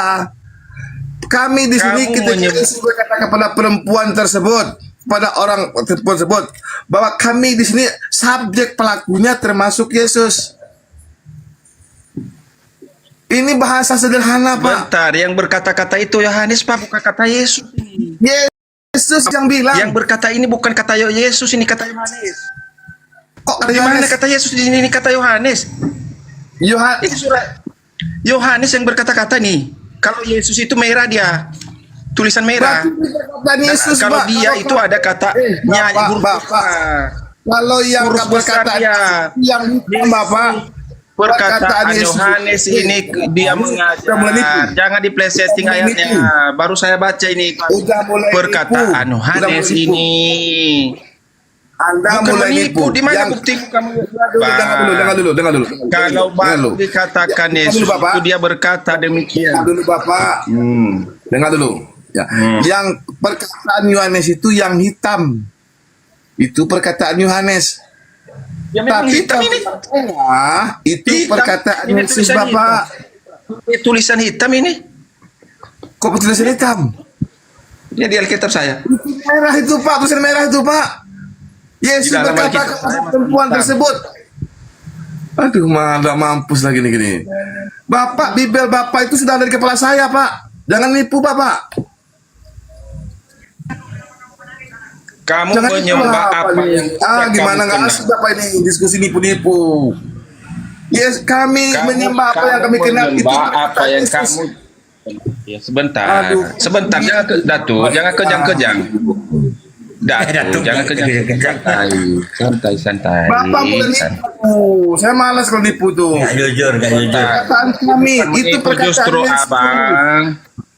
Kami di sini Kamu ketika Yesus berkata kepada perempuan tersebut, pada orang tersebut, bahwa kami di sini subjek pelakunya termasuk Yesus. Ini bahasa sederhana, Pak. Bentar, yang berkata-kata itu Yohanes, Pak, bukan kata Yesus. Yesus yang bilang. Yang berkata ini bukan kata Yesus, ini kata Yohanes. Kok kata Di mana Yohanes? kata Yesus di sini, ini kata Yohanes. Yohanes. Ini surat Yohanes yang berkata-kata nih. Kalau Yesus itu merah dia, tulisan merah. Dan Yesus, Kalau Pak, dia itu ada katanya Bapak, huruf Bapak. besar. Kalau yang Huruf besar berkata dia. yang hitam, Bapak, Perkataan Yohanes ini dia Udah mulai nipu. mengajar. Jangan dipleseting Udah mulai ayatnya. nipu. Baru saya baca ini. Udah mulai Perkataan nipu. Yohanes Udah mulai nipu. ini. Anda Bukan mulai menipu. nipu. Di mana Yang- bukti kamu? Dengar dulu. Kalau baru dulu. dikatakan Dengar Yesus dulu, Bapak. itu dia berkata demikian. Dengar dulu, Bapak. Dengar dulu. Ya. Yang perkataan Yohanes itu yang hitam. Itu perkataan Yohanes. Ya memang Tapi hitam ini. itu Hitam. perkataan Ini Yesus, tulisan Bapak. Ini tulisan hitam ini. Kok tulisan hitam? Ini di Alkitab saya. Merah itu, Pak, tulisan merah itu, Pak. Yesus Di dalam berkata Alkitab kepada saya perempuan hitam. tersebut. Aduh, malah mampus lagi gini. Bapak, Bibel Bapak itu sudah ada di kepala saya, Pak. Jangan nipu, Bapak. Kamu Jangan menyembah nipu, apa yang tidak gimana kamu nggak kenal. asik, Bapak, ini diskusi nipu-nipu. Yes, kami menyembah apa yang kami kenal itu. menyembah apa yang Yesus. kamu. Ya, sebentar. Aduh. Sebentar, jangan ke Datu, jangan kejang-kejang. Datu, jangan kejang-kejang. Santai. Bapak mulai nipu. Saya malas kalau nipu tuh. Gak jujur. Perkataan kami itu perkataan Justru Yesus. abang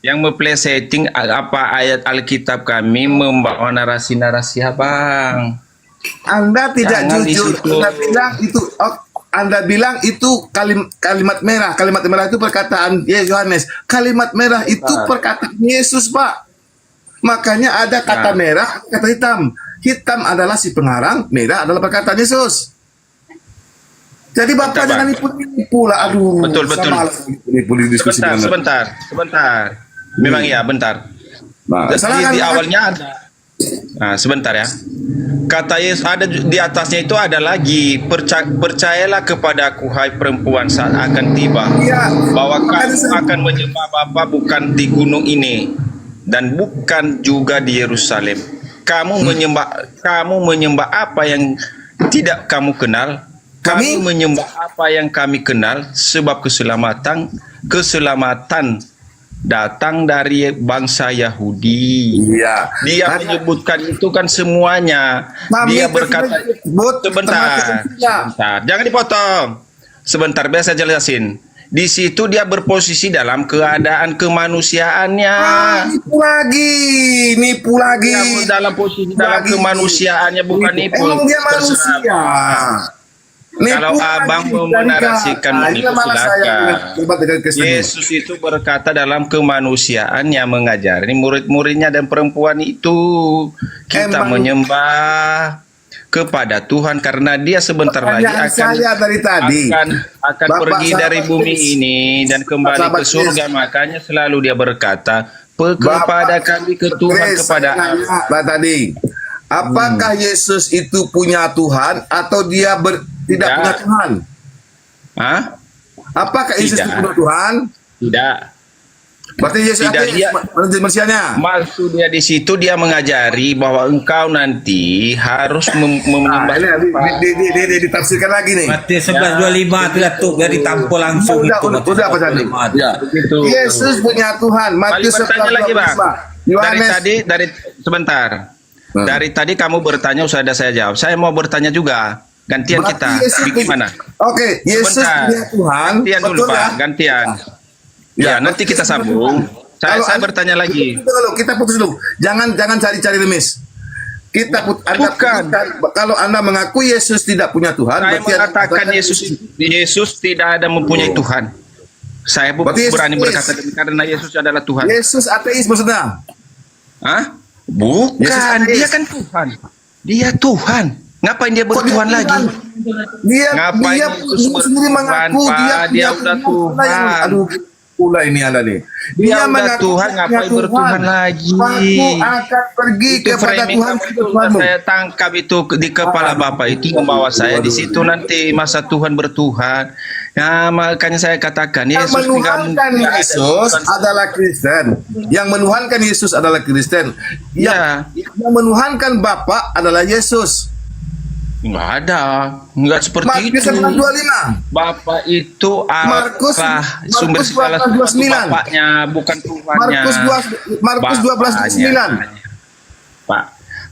yang mempleseting apa ayat Alkitab kami membawa narasi-narasi abang. Anda tidak Jangan jujur. di situ. Anda bilang itu kalimat merah. Kalimat merah itu perkataan Yohanes. Kalimat merah itu perkataan Yesus, Pak. Makanya ada kata merah, kata hitam. Hitam adalah si pengarang, merah adalah perkataan Yesus. Jadi Bapak Bentar, jangan Bang. nipu-nipu lah. Aduh, Betul. saya malas nipu di diskusi dengan Sebentar. Memang iya, bentar. Nah, Di awalnya ada. Nah, sebentar ya. Kata Yesus ada di atasnya itu ada lagi, percayalah kepadaku hai perempuan saat akan tiba, Iya. bahwa Makanya kamu saya- akan menyembah Bapa bukan di gunung ini dan bukan juga di Yerusalem. Kamu menyembah apa yang tidak kamu kenal. Kami menyembah apa yang kami kenal, sebab keselamatan datang dari bangsa Yahudi. Iya. Dia menyebutkan itu kan semuanya. Kami Dia berkata tersebut sebentar. termasuk- Jangan dipotong. Sebentar, biar saya jelasin. Di situ dia berposisi dalam keadaan kemanusiaannya. Nipu lagi. Dia dalam posisi dalam kemanusiaannya, bukan nipu. Emang dia manusia. Kalau abang mau menarasikan itu silakan. Yesus itu berkata dalam kemanusiaannya mengajari murid-muridnya dan perempuan itu kita menyembah kepada Tuhan karena Dia sebentar lagi akan pergi dari bumi ini dan kembali ke surga. Makanya selalu Dia berkata kepada kami ke Tuhan kepada Allah. Tadi, apakah Yesus itu punya Tuhan atau Dia tidak punya Tuhan? Hah? Apakah Yesus itu punya Tuhan? Tidak. Berarti Yesus dia manusianya. Maksud dia di situ dia mengajari bahwa engkau nanti harus menyembah. Ini ditafsirkan lagi nih. Matius 11:25 itu Datuk, biar ditampol langsung itu. Udah apa tadi? Ya, begitu. Yesus punya Tuhan. Matius 11:25. Dari sebentar. Dari tadi kamu bertanya sudah saya jawab. Saya mau bertanya juga. Gantian kita. Gimana? Oke, Yesus punya Tuhan. Gantian dulu, Pak. Gantian. Ya, nanti kita sambung. Saya bertanya lagi. Kita putus dulu. Jangan cari-cari remis. Kalau Anda mengakui Yesus tidak punya Tuhan, saya mengatakan Yesus tidak ada mempunyai Tuhan. Saya berani berkata demikian karena Yesus adalah Tuhan. Yesus ateis maksudnya? Hah? Bukan, dia kan Tuhan. Dia Tuhan. Ngapain dia bertuhan lagi? Dia sendiri mengaku dia udah Tuhan. Aduh, pula ini Anda nih. Dia udah Tuhan, ngapain bertuhan lagi? Aku akan pergi kepada Tuhan. Saya tangkap itu di kepala Bapak itu membawa saya di situ nanti masa Tuhan bertuhan. Nah, makanya saya katakan Yang menuhankan Yesus adalah Kristen. Yang menuhankan Yesus adalah Kristen. Yang menuhankan Bapa adalah Yesus. Enggak ada, enggak seperti itu. Bapak itu adalah sumber segala sesuatu, Bapaknya, bukan Tuhannya. Markus 12:9. Pak,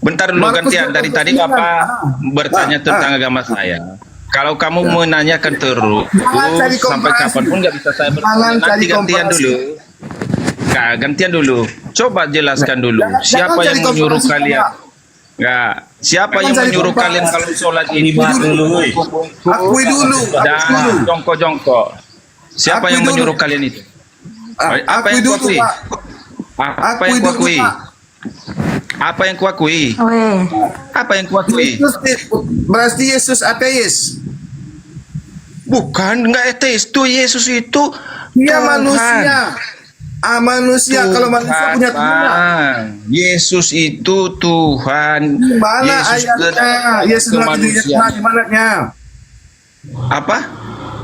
bentar dulu gantian. Dari tadi Bapak bertanya tentang agama saya. Kalau kamu menanyakan terus sampai kapanpun nggak bisa saya bertanya. Nanti gantian dulu. Nggak, gantian dulu. Coba jelaskan dulu. Siapa yang menyuruh kalian? Enggak. Siapa yang menyuruh kalian kalau sholat ini dulu? Akui dulu. Dan jongkok-jongkok. Siapa yang menyuruh kalian itu? Apa yang kuakui? Apa yang kuakui? Apa yang kuakui? Apa yang kuakui? Berarti Yesus ateis. Bukan, enggak ateis. Tuh Yesus itu dia manusia. Manusia. Kalau manusia punya Tuhan. Yesus itu Tuhan. Di mana ayatnya? Yesus kemanusiaan. Di mana ayatnya? Apa?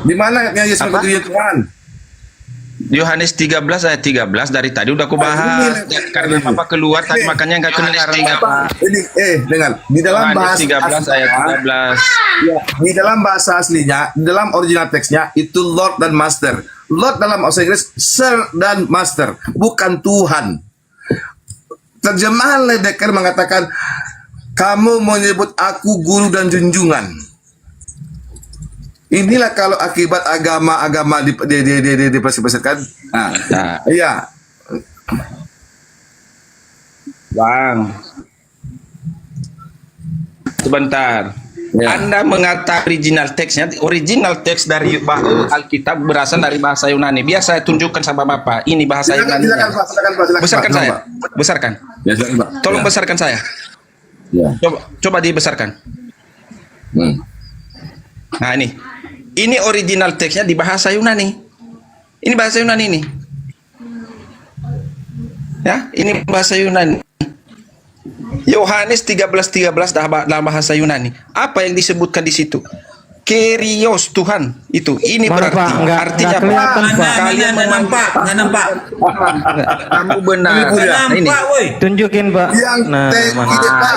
Di mana ayatnya Yesus itu Tuhan? Yohanes 13 ayat 13 dari tadi udah aku bahas. Karena Bapak keluar tadi makanya enggak kedengaran Bapak. Ini dengar. Di dalam bahasa 13 ayat 13. Ya, di dalam bahasa aslinya, di dalam original teksnya itu Lord dan Master. Lord dalam bahasa Inggris Sir dan Master, bukan Tuhan. Terjemahan Ledecker mengatakan kamu menyebut aku guru dan junjungan. Inilah kalau akibat agama-agama dipersepsikan. Iya. Bang. Sebentar. Ya. Anda mengatakan original teks dari Alkitab berasal dari bahasa Yunani. Biar saya tunjukkan sama Bapak. Ini bahasa Yunani. Besarkan saya. Besarkan. Tolong besarkan saya. Ya. Coba dibesarkan. Nah ini. Ini original teksnya di bahasa Yunani. Ini bahasa Yunani ini. Ya, ini bahasa Yunani. Yohanes 13:13 dalam bahasa Yunani. Apa yang disebutkan di situ? Kyrios Tuhan itu. Ini berarti artinya kalian nampak. Kamu benar. Ini tunjukin Pak.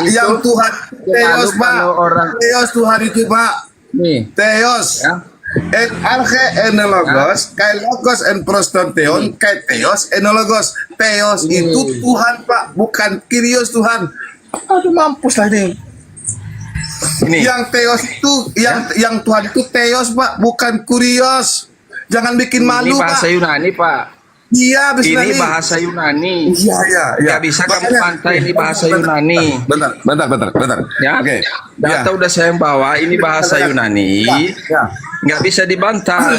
Yang Tuhan Theos Pak. Theos Tuhan itu Pak. Nih. Theos. En arche enologos, kai logos en prostanteon, kai theos enologos. Theos itu Tuhan Pak, bukan Kyrios Tuhan. Aduh mampus lah ini. Yang Theos itu, yang Tuhan itu Theos Pak, bukan Kyrios. Jangan bikin malu, Ini bahasa Pak. Yunani, Pak. Iya, Ini Bismillah. bahasa Yunani. Iya, iya, iya. Nggak bisa kamu Makanya- pantai, ini bahasa Yunani. Bentar. Ya, Oke. data udah saya bawa, ini bahasa Yunani. Ya. Nggak bisa dibantah.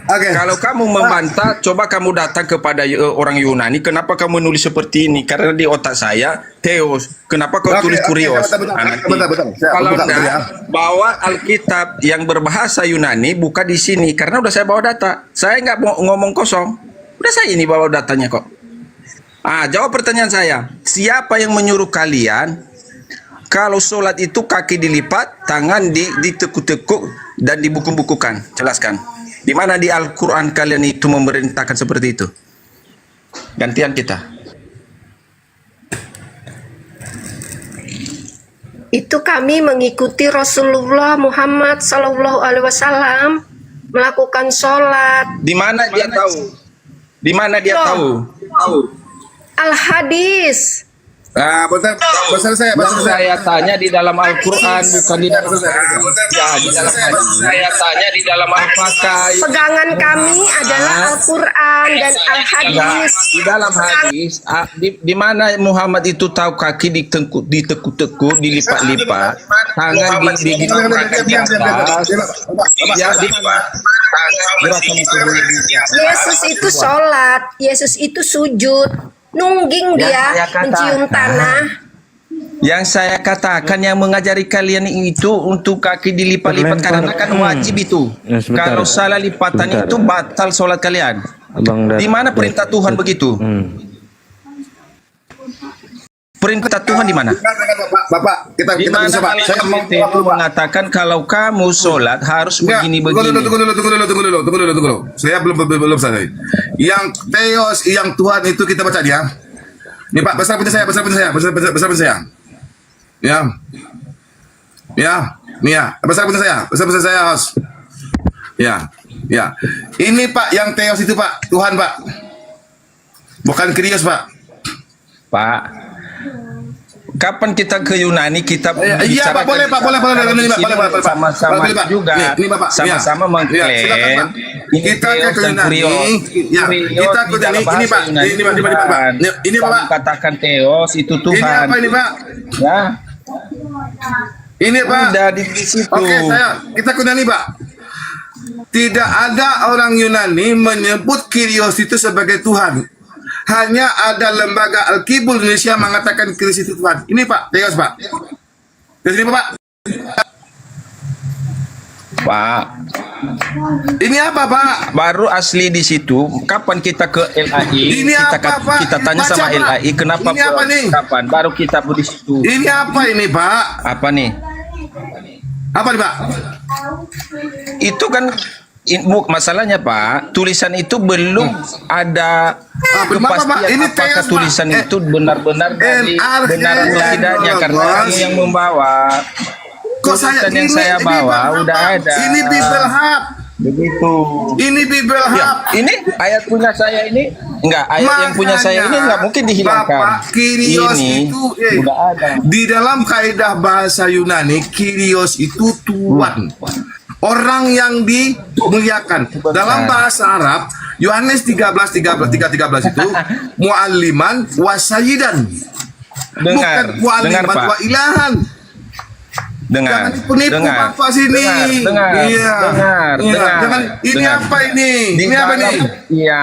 Oke. Kalau kamu membantah, coba kamu datang kepada orang Yunani. Kenapa kamu nulis seperti ini? Karena di otak saya, Theos. Kenapa kau Oke, tulis oke, Kurios? bentar. Nanti. Bentar. Saya Kalau buka enggak, dulu ya. bawa Alkitab yang berbahasa Yunani, buka di sini. Karena udah saya bawa data. Saya nggak mau ngomong kosong. Udah saya ini bawa datanya kok. Jawab pertanyaan saya. Siapa yang menyuruh kalian kalau sholat itu kaki dilipat, tangan ditekuk-tekuk dan dibuku-bukukan? Jelaskan. Di mana di Al-Quran kalian itu memerintahkan seperti itu? Gantian kita. Itu kami mengikuti Rasulullah Muhammad Sallallahu Alaihi Wasallam melakukan sholat. Di mana dia tahu? Di mana dia Loh. tahu? Al-Hadis. Bentar saya. Saya tanya di dalam Al-Quran, bukan di dalam ya, di dalam hadis. Saya tanya di dalam apakah Pegangan kami adalah Al-Quran dan Al-Hadis. di dalam hadis di mana Muhammad itu tahu kaki ditekuk-tekuk, dilipat-lipat, tangan digerakan di atas. Ya, di mana? Gerakan itu. Yesus itu sholat, Yesus itu sujud, nungging dia saya katakan. mencium tanah. Yang saya katakan yang mengajari kalian itu untuk kaki dilipat-lipat karena kan wajib itu. Ya, sebentar. Kalau salah lipatan Sebentar. itu batal sholat kalian. Abang Di mana perintah Tuhan begitu? Perintah Tuhan di mana? Bapak, kita Di mana bisa, Pak. Saya mau itu mengatakan kalau kamu sholat harus begini-begini. Tunggu dulu. Saya belum selesai. Yang Theos, yang Tuhan itu kita baca dia. Nih Pak, besar punya saya. Ya. Nih ya, besar punya saya, Os. Ya. Ini Pak, yang Theos itu Pak, Tuhan Pak. Bukan Krios Pak. Pak, kapan kita ke Yunani kita Iya Pak, boleh Pak, boleh. Ini Pak, boleh. sama-sama Boleh, Pak. juga Nih, Bapak. sama-sama Iya, mengklaim silakan, Pak. ini Kita ke Theos dan Yunani. Kurios. Ya, Kurios kita di ke dalam Yunani. Ini bahasa Pak, Yunani ini Pak. Tuhan. Ini Kamu Pak. katakan Theos itu Tuhan. Ini apa ini Pak? Ya, Ini Pak. udah di situ. Oke, kita ke Yunani Pak. Tidak ada orang Yunani menyebut Kyrios itu sebagai Tuhan. Hanya ada lembaga Al-Qibul Indonesia mengatakan Kyrios itu Tuhan. Ini Pak, Theos Pak. Di sini Pak. Pak, Ini apa Pak? baru asli di situ. Kapan kita ke LAI? Ini apa, Pak? Kita tanya Baca, sama Pak. LAI kenapa Ini apa nih? kapan? Baru kita di situ. Ini apa ini Pak? Apa nih? Apa nih Pak? Itu kan masalahnya Pak, tulisan itu belum ada kepastian Pak? Ini apakah Theos, Pak. tulisan itu benar-benar dari NRG, benar atau tidaknya karena Logos. kamu yang membawa. Kok saya Tulisan yang saya bawa Bible udah Hub, Pak. ada. Ini Bible Hub. Begitu. Ini Bible Hub. Ya, ini ayat punya saya ini enggak, ayat yang punya saya ini enggak mungkin dihilangkan. Bapak, Kyrios Ini itu udah ada. di dalam kaidah bahasa Yunani, Kyrios itu Tuhan. Orang yang dimuliakan. Dalam bahasa Arab, Yohanes 13 itu mu'alliman wa sayyidan. Bukan mu'alliman Pak. wa ilahan. Dengar, Jangan penipu Bapak sini. dengar. Jangan, ini dengar. apa ini? Di Ini apa dalam- nih? Iya,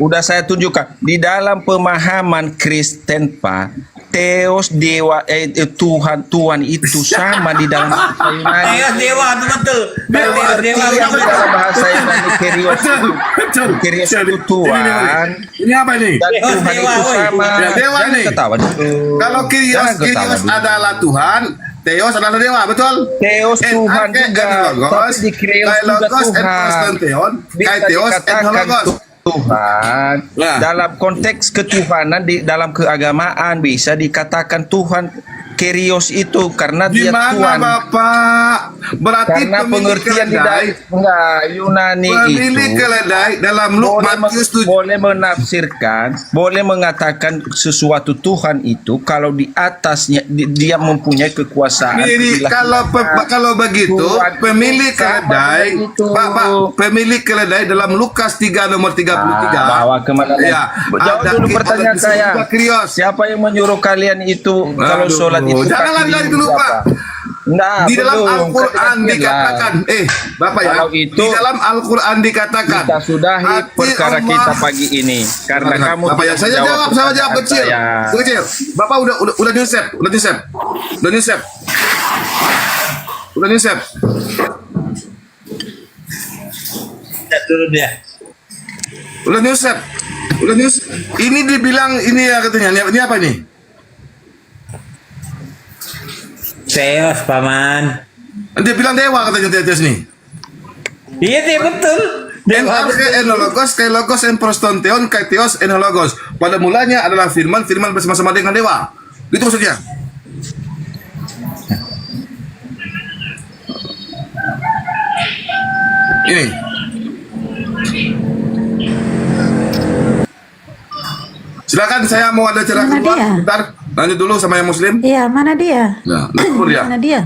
udah saya tunjukkan. Di dalam pemahaman Kristen, Pak, Theos dewa Tuhan itu sama di dalam bahasa Yunani. Theos dewa itu betul. Theos dewa Yang di dalam bahasa Yunani Kyrios itu Tuhan. Ini apa ini? Dan Tuhan dewa, itu woy. sama. Ya, dewa Jangan nih. ketawa dulu. Kalau Jangan ketawa Kyrios dulu. adalah Tuhan, Theos adalah dewa, betul? Theos Tuhan NRG juga, Logos, tapi di Kyrios kai juga Logos and Tuhan. Prostantheon, Bisa kai Theos and dikatakan Logos. Tuhan Ya. dalam konteks ketuhanan di dalam keagamaan bisa dikatakan Tuhan Kerios itu karena Di dia mana Tuhan. Bapak? Berarti Karena pemilik pengertian di keledai, enggak Yunani pemilik itu keledai dalam Matius 7. boleh menafsirkan, boleh mengatakan sesuatu Tuhan itu kalau di atasnya dia mempunyai kekuasaan. Ini kalau begitu Tuhan pemilik sama keledai, begitu. Pak, pemilik keledai dalam Lukas 3 nomor 33. Bawa kemana? Ya, Jawab ada dulu pertanyaan ada saya. Krios. Siapa yang menyuruh kalian itu kalau Aduh, sholat itu? jangan kaki lari dulu, dulu, Pak. siapa? Nah, Di dalam belum. Al-Quran Katakan dikatakan, Bapak ya, Kalau itu, di dalam Al-Quran dikatakan, kita sudahi hati perkara Allah- kita pagi ini karena Bapak, kamu Bapak ya, tidak saya menjawab jawab pertanyaan kecil. saya. Kecil. Bapak udah nyusep. Udah nyusep. Turun dia. Udah nyusep. Ini dibilang ini ya katanya. Ini apa ini? Teos, Paman. Dia bilang dewa katanya Teos nih. Iya, dia betul. Dewa betul. Enologos, logos, prostonteon, teos, enologos. Pada mulanya adalah firman bersama-sama dengan dewa. Itu maksudnya. Ini. Silakan, saya mau ada cerah Mana keluar. dia? Bentar, lanjut dulu sama yang Muslim. Iya, mana dia? Nah, kabur dia. Mana dia?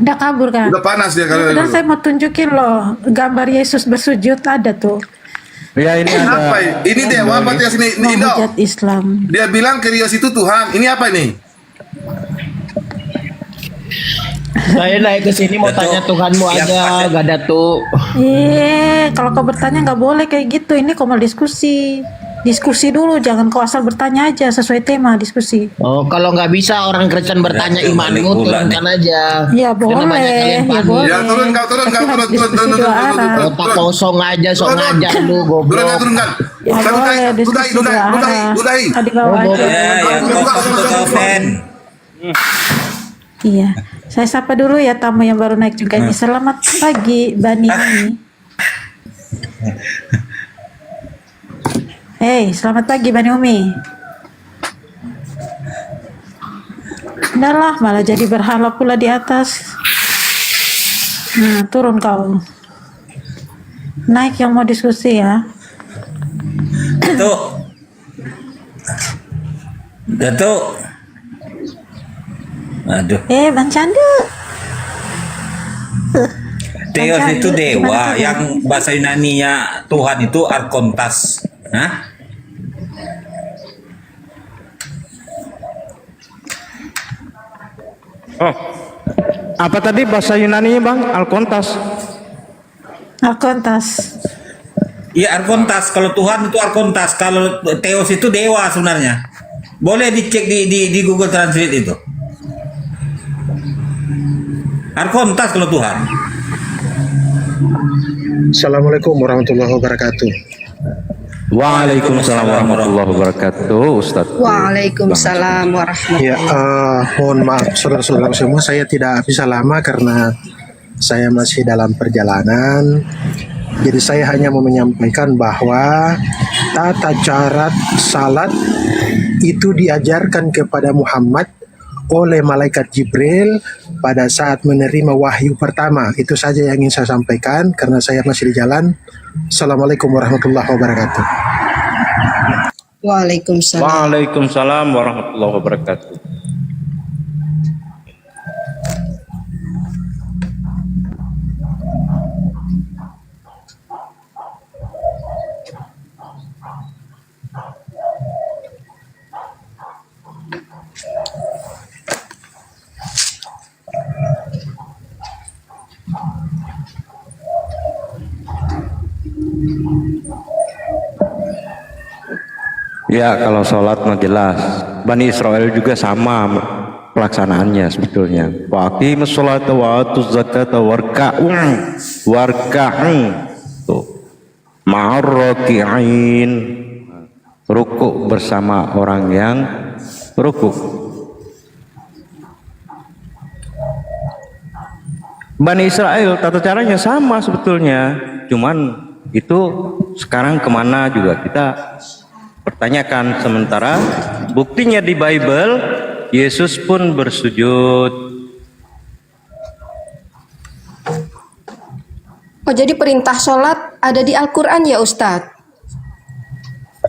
Udah kabur kan? Udah panas dia kalau. Dan saya mau tunjukin loh gambar Yesus bersujud ada tuh. Ya ini Apa ada. ini? Ini dewa apa Teos ini? Ini Indo. Hujat Islam. Dia bilang Krios itu Tuhan. Ini apa ini? Saya naik ke sini mau Datuk, tanya Tuhanmu yang aja, pas- gak Datuk. Kalau kau bertanya nggak boleh kayak gitu. Ini kau mau diskusi. Diskusi dulu, jangan kau asal bertanya aja sesuai tema diskusi. Oh, kalau nggak bisa orang Kristen bertanya Ya, imanmu, boleh, turunkan aja. Ya Karena banyak boleh, kalian ya panik. boleh. Ya, turun, kau turun, Tapi kau turun, harus turun, diskusi turun, dua turun, arah. turun. Otak kosong aja, sok ngajar lu, goblok. Turunkan. Ya boleh, diskusi dua arah. Tadi bawa Oh, aja. Ya, yang kau fan. Iya, saya sapa dulu ya tamu yang baru naik juga ini. Selamat pagi, Bani ini. Hei, selamat pagi Bani Umi. Udah lah, malah jadi berhala pula di atas. Nah, turun kau. Naik yang mau diskusi ya. Datuk. Aduh. Bang Canda. Teos Bang itu Canda, dewa, gimana tuh, yang bahasa Yunani-nya Tuhan itu arkontas. Hah? Oh. Apa tadi bahasa Yunani Bang? Alkontas. Alkontas. Iya, arkontas. Kalau Tuhan itu arkontas, kalau Teos itu dewa sebenarnya. Boleh dicek di Google Translate itu. Arkontas kalau Tuhan. Assalamualaikum warahmatullahi wabarakatuh. Waalaikumsalam warahmatullahi wabarakatuh, Ustadz. Waalaikumsalam warahmatullahi Ya, mohon maaf saudara-saudara semua, saya tidak bisa lama karena saya masih dalam perjalanan. Jadi saya hanya mau menyampaikan bahwa tata cara salat itu diajarkan kepada Muhammad oleh malaikat Jibril pada saat menerima wahyu pertama. Itu saja yang ingin saya sampaikan karena saya masih di jalan. Assalamualaikum warahmatullahi wabarakatuh. Waalaikumsalam. Waalaikumsalam warahmatullahi wabarakatuh. Ya, kalau sholat mah jelas. Bani Israel juga sama pelaksanaannya sebetulnya. Wa aqimus sholata wa atuz zakata warka'u. Tuh. Ma'ar raki'in. Ruku bersama orang yang ruku. Bani Israel tata caranya sama sebetulnya. Cuman itu sekarang kemana juga kita pertanyakan, sementara buktinya di Bible Yesus pun bersujud. Oh, jadi perintah sholat ada di Al-Quran ya Ustadz?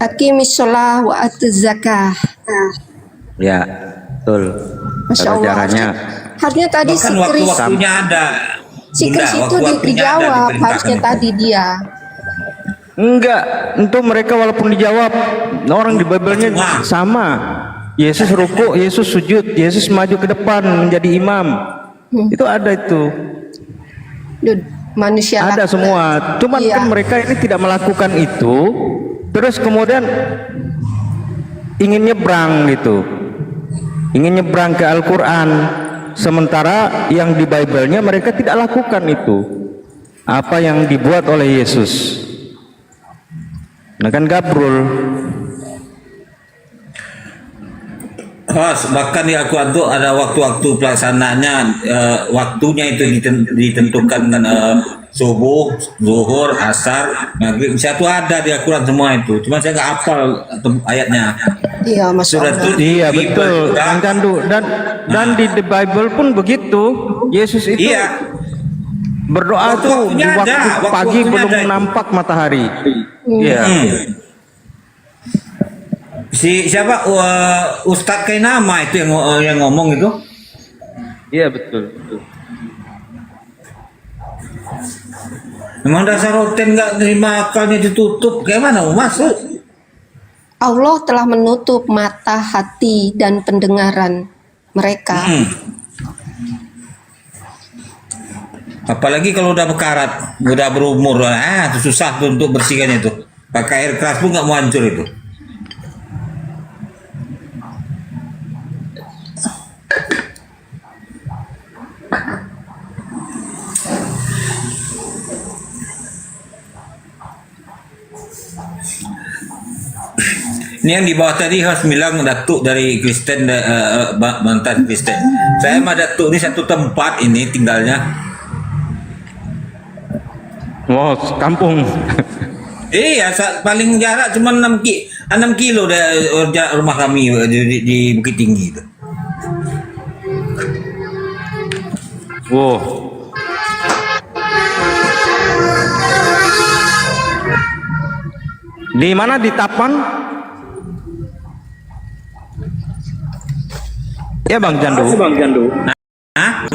Aqimis sholah wa atuz zakah. Ya, betul. Masya Kalau Allah. caranya Harusnya tadi si Bahkan Kris, waktu-waktunya ada. si Bunda, Kris itu waktu-waktunya ada dijawab. diperintahkan Harusnya itu. tadi dia. enggak, itu mereka walaupun dijawab, orang di Bible-nya sama. Yesus ruku, Yesus sujud, Yesus maju ke depan menjadi imam. Itu ada itu. Duh, manusia Ada laki- semua. Cuman Iya. kan mereka ini tidak melakukan itu. Terus kemudian ingin nyebrang gitu. Ingin nyebrang ke Al-Quran. Sementara yang di Bible-nya mereka tidak lakukan itu. Apa yang dibuat oleh Yesus. Nah kan gabrul. Host, bahkan di Al-Quran itu ada waktu-waktu pelaksanaannya, waktunya itu ditentukan subuh, zuhur, asar, maghrib, itu ada di Al-Quran semua itu. Cuma saya nggak hafal ayatnya. Iya, Masya Surat Allah. itu Iya betul. Bang Candu. Dan di The Bible pun begitu. Yesus itu Iya. berdoa tuh di Waktu-waktunya waktu ada, pagi waktu-waktunya belum ada. nampak matahari. Iya. Si siapa Ustadz Kainama itu yang ngomong itu? Iya betul. Memang dasar roten nggak terima akalnya ditutup, kayak mana mau masuk? Allah telah menutup mata, hati, dan pendengaran mereka. Apalagi kalau udah bekarat, udah berumur, itu susah tuh untuk bersihkannya itu. Pakai air keras pun nggak mau hancur itu. Ini yang di bawah tadi harus bilang datuk dari Kristen, mantan Kristen. Saya sama datuk ini satu tempat ini tinggalnya. Wow, kampung. Iya, paling jarak cuma 6 kilo dari jarak rumah kami di Bukit Tinggi itu. Wow. Di mana di Tapan? Ya Bang Jandu. Hah?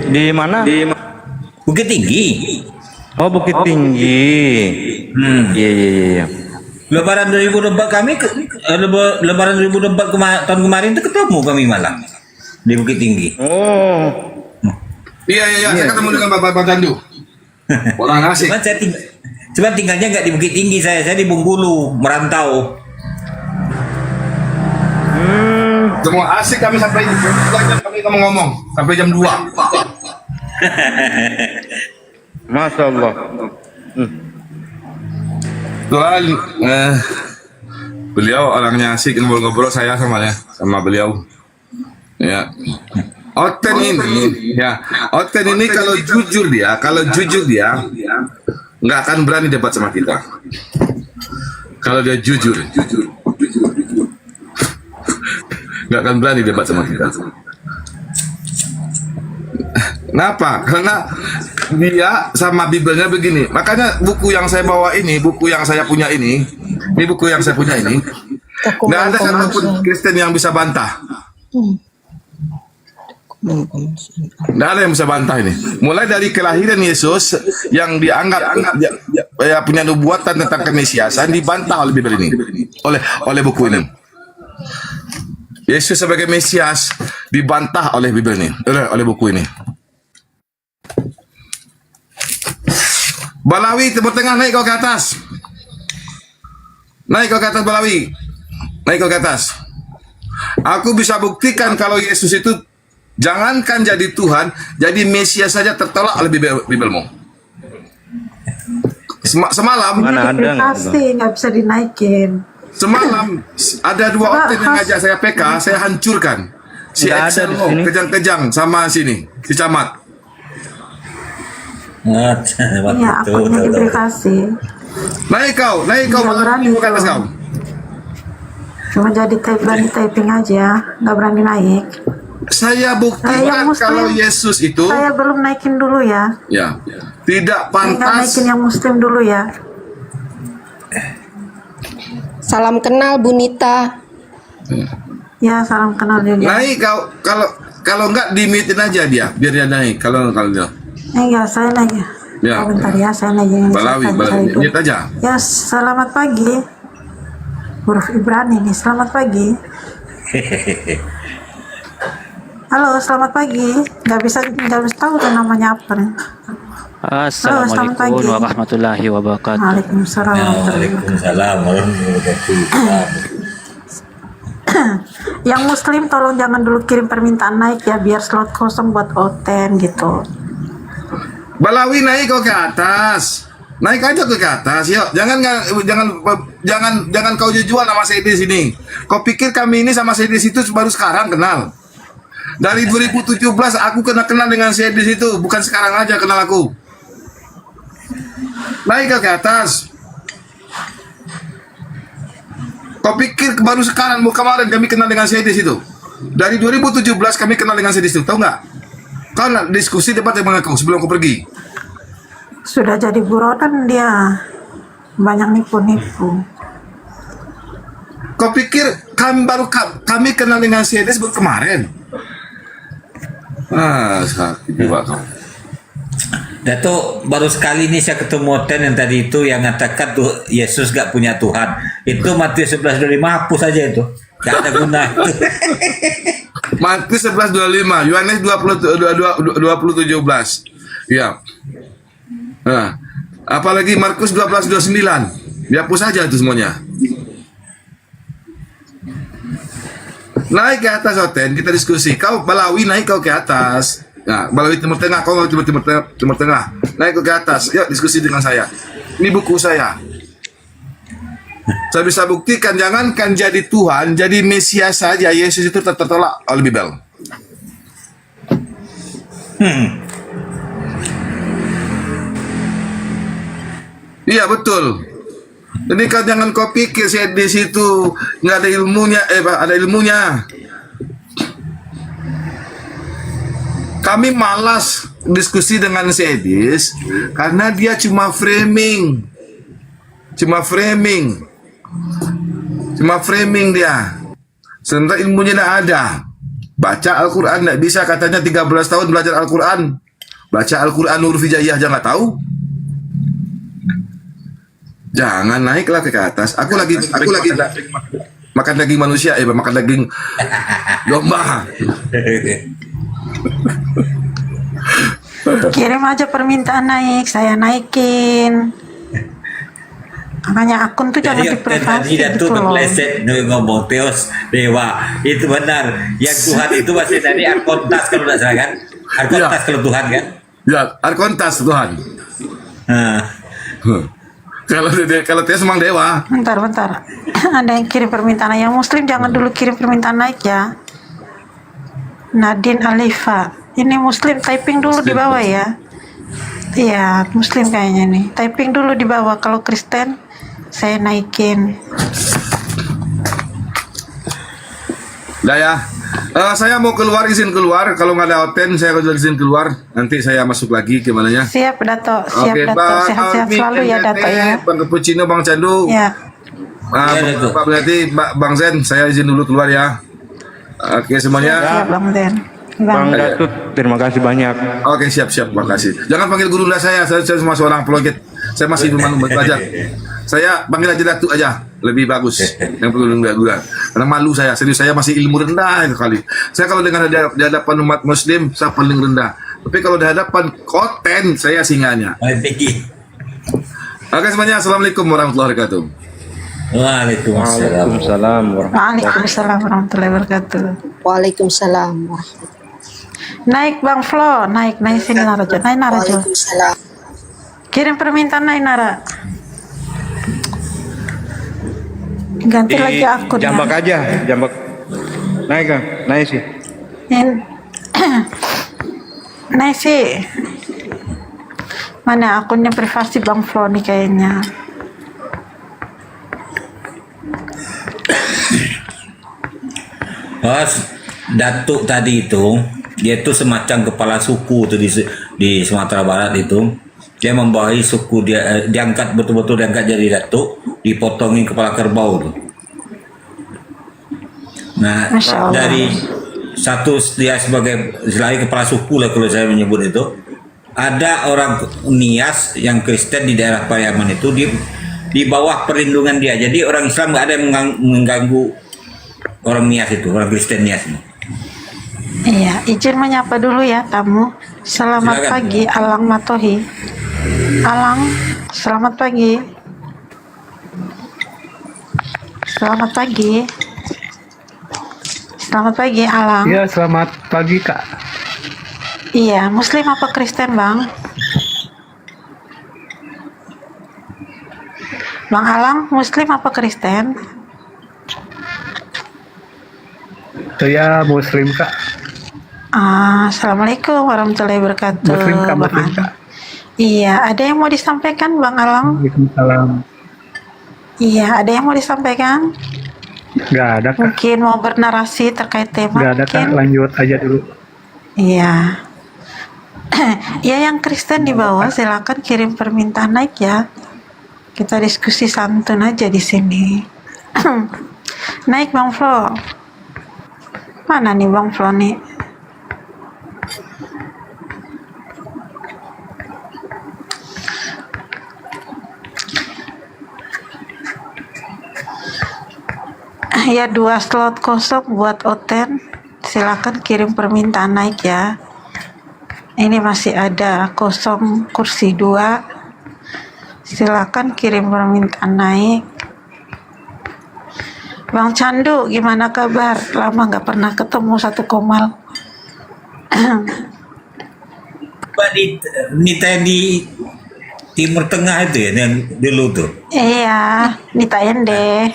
Di mana? Bukit Tinggi. Oh Bukit Tinggi. Iya. Lebaran 2024 kami Lebaran 2024 tahun kemarin itu ketemu kami malah di Bukit Tinggi. Oh. Iya, saya ketemu dengan Bapak Candu. Orang asik. Cuma tinggalnya nggak di Bukit Tinggi, saya di Bengkulu, merantau. Semua asik kami sampai jam 2 jam kami ngomong sampai jam 2. Masya Allah. Tuhan, beliau orangnya asik ngobrol-ngobrol saya sama beliau. Ya. Oten ini kalau jujur dia nggak akan berani debat sama kita. Kalau dia jujur. Nggak akan berani debat sama kita. Kenapa? Karena dia sama Bibelnya begini. Makanya buku yang saya bawa ini, buku yang saya punya ini nggak ada satupun Kristen yang bisa bantah. Nggak ada yang bisa bantah ini. Mulai dari kelahiran Yesus yang dianggap punya nubuatan tentang kemesiasan dibantah oleh Bibel ini, oleh buku ini. Yesus sebagai Mesias dibantah oleh Bibel ini, oleh buku ini. Balawi Timur Tengah, naik kau ke atas. Naik kau ke atas Balawi. Naik kau ke atas. Aku bisa buktikan kalau Yesus itu jangankan jadi Tuhan, jadi Mesias saja tertolak oleh Bibelmu. Semalam Pasti nggak bisa dinaikin. Semalam ada dua orang yang ngajak saya PK, saya hancurkan. Si Excel kejang-kejang sama sini, si Camat. Iya, akunnya diberi kasih. Naik kau, Nggak berani bukan atas kau. Cuma jadi berani typing aja, nggak berani naik. Saya buktikan yang Muslim, kalau Yesus itu saya belum naikin dulu ya. ya tidak Saya nggak pantas. naikin yang Muslim dulu ya. Salam kenal Bu Nita. Ya, salam kenal juga. Naik kalau nggak dimitin aja dia, biar dia naik. Kalau dia. Enggak, saya naik. Ya. Bentar ya, saya naik yang Balawi, nyet aja. Ya, selamat pagi. Huruf Ibrani nih, selamat pagi. Halo, selamat pagi. Nggak bisa tahu tuh namanya apa nih. Assalamualaikum warahmatullahi wabarakatuh. Waalaikumsalam. Waalaikumsalam warahmatullahi wabarakatuh. Yang Muslim tolong jangan dulu kirim permintaan naik ya, biar slot kosong buat Oten gitu. Balawi naik kok ke atas. Naik aja ke atas, yuk. Jangan kau jual sama saya di sini. Kau pikir kami ini sama saya di situ baru sekarang kenal? Dari 2017 aku kenal dengan saya di situ, bukan sekarang aja kenal aku. Naik ke atas. Kau pikir baru sekarang, kemarin kami kenal dengan saya di situ. Dari 2017 kami kenal dengan saya di situ, tahu nggak? Kau diskusi debat dengan aku sebelum aku pergi. Sudah jadi buronan dia, banyak nipu-nipu. Kau pikir kami kenal dengan saya baru kemarin? Sakit jiwa kau. Dato, baru sekali ini saya ketemu Oten yang tadi itu yang mengatakan tuh Yesus gak punya Tuhan. Itu Matius 11:25, hapus aja itu. Gak ada guna itu. Matius 11:25, Yohanes 20:17. Ya. Nah, apalagi Markus 12:29. Dihapus saja itu semuanya. Naik ke atas Oten, kita diskusi. Kau Balawi naik kau ke atas. Nah, Balawi Timur Tengah, kau Timur Tengah. Naik ke atas. Yuk diskusi dengan saya. Ini buku saya. Saya bisa buktikan, jangankan jadi Tuhan, jadi Mesias saja Yesus itu tertolak oleh Bible. Iya betul. Jadi kan jangan kau pikir saya di situ nggak ada ilmunya, ada ilmunya. Kami malas diskusi dengan Sedis karena dia cuma framing dia. Sementara ilmunya tidak ada. Baca Al-Quran tidak bisa, katanya 13 tahun belajar Al-Quran. Baca Al-Quran huruf hijaiyah aja nggak tahu. Jangan naiklah ke atas. Aku lagi makan daging manusia, makan daging domba. Kirim aja permintaan naik, saya naikin. Makanya akun tuh jangan diprivasi gitu loh. Meleset ngomong Teos Dewa itu benar. Yang Tuhan itu masih dari Arkontas kalau tidak salah kan? Arkontas kalau Tuhan kan? Ya, Arkontas Tuhan. Kalau Teos memang dewa. Bentar. Ada yang kirim permintaan. Yang Muslim jangan dulu kirim permintaan naik ya. Nadine Alifa. Ini Muslim, typing dulu di bawah ya. Iya, Muslim kayaknya nih. Typing dulu di bawah. Kalau Kristen, saya naikin. Udah ya. Saya mau keluar, izin keluar. Kalau nggak ada Oten, saya akan izin keluar. Nanti saya masuk lagi gimana ya. Siap, Dato. Siap, Oke, Dato. Sehat-sehat selalu ya, Dato ya. Bang Cappuccino, Bang Candu. Ya. Pak berarti Bang Zen, saya izin dulu keluar ya. Oke semuanya. Siap, Bang Zen. Bang Gatut, terima kasih banyak. Oke, siap, makasih. Jangan panggil guru saya cuma seorang apologet. Saya masih belum belajar. Saya panggil aja Datuk aja, lebih bagus. Yang perlu guru. Karena malu saya, serius saya masih ilmu rendah sekali. Saya kalau dengan di hadapan umat Muslim, saya paling rendah. Tapi kalau di hadapan Oten, saya singanya. Oke semuanya, assalamualaikum warahmatullahi wabarakatuh. Waalaikumsalam warahmatullahi wabarakatuh. Waalaikumsalam. Naik Bang Flo, naik sini Narajo, naik Narajo. Kirim permintaan naik Nara. Ganti lagi akunnya. Jambak aja, jambak. Naik sih. Naik sih. Mana akunnya privasi Bang Flo nih kayaknya. Datuk tadi itu, dia itu semacam kepala suku tuh di Sumatera Barat itu. Dia membawahi suku dia, diangkat betul-betul diangkat jadi datuk, dipotongin kepala kerbau tuh. Nah, dari satu dia sebagai selain kepala suku lah kalau saya menyebut itu, ada orang Nias yang Kristen di daerah Pariaman itu di bawah perlindungan dia. Jadi orang Islam nggak ada yang mengganggu orang Nias itu, orang Kristen Nias ini. Iya, izin menyapa dulu ya tamu. Selamat Silakan. pagi, Alang Matohi. Alang, selamat pagi. Selamat pagi. Selamat pagi, Alang. Iya, selamat pagi, Kak. Iya, Muslim apa Kristen, Bang? Bang Alang, Muslim apa Kristen? Saya Muslim, Kak. Assalamualaikum warahmatullahi wabarakatuh. Muslim, Kak. Bang Muslim, Alang. Kak. Iya, ada yang mau disampaikan, Bang Alang? Waalaikumsalam. Iya, ada yang mau disampaikan? Nggak ada, Kak. Mungkin mau bernarasi terkait tema? Nggak ada, Kak. Mungkin? Lanjut aja dulu. Iya. Ya, yang Kristen di bawah silakan kirim permintaan naik ya. Kita diskusi santun aja di sini. Naik Bang Flo. Mana nih Bang Flo nih? Ya, 2 slot kosong buat Oten. Silakan kirim permintaan naik ya. Ini masih ada kosong kursi 2. Silakan kirim permintaan naik. Bang Candu, gimana kabar? Lama nggak pernah ketemu satu Komal. Pak di Timur Tengah itu ya yang dulu tuh. Iya, ditain deh.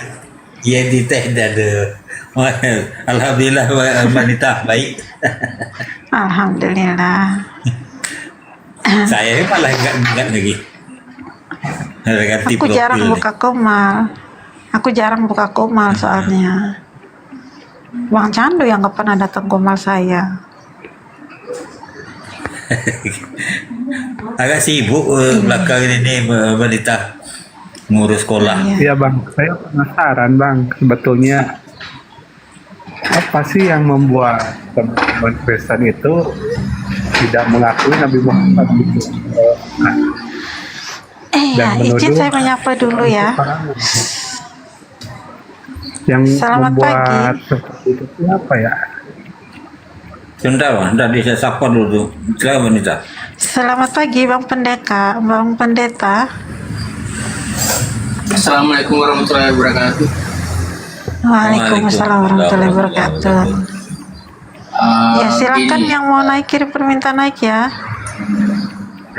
Iya di Tenda deh. Alhamdulillah wanita baik. Alhamdulillah. Saya malah enggak lagi. Ganti Aku jarang profil buka Komal. Aku jarang buka Komal soalnya. Bang Candu yang nggak pernah datang Komal saya. Agak sibuk belakang ini wanita ngurus sekolah. Iya, Bang. Saya penasaran, Bang. Sebetulnya apa sih yang membuat teman-teman Kristen itu tidak mengakui Nabi Muhammad gitu? Ya, izin saya menyapa dulu ya. Yang Selamat membuat pagi. seperti itu apa ya? Sebentar, nanti saya sapa dulu. Silakan wanita. Selamat pagi Bang Pendeta. Bang Pendeta. Assalamualaikum warahmatullahi wabarakatuh. Waalaikumsalam warahmatullahi wabarakatuh. Ya, silakan Begini, yang mau naik kirim permintaan naik ya.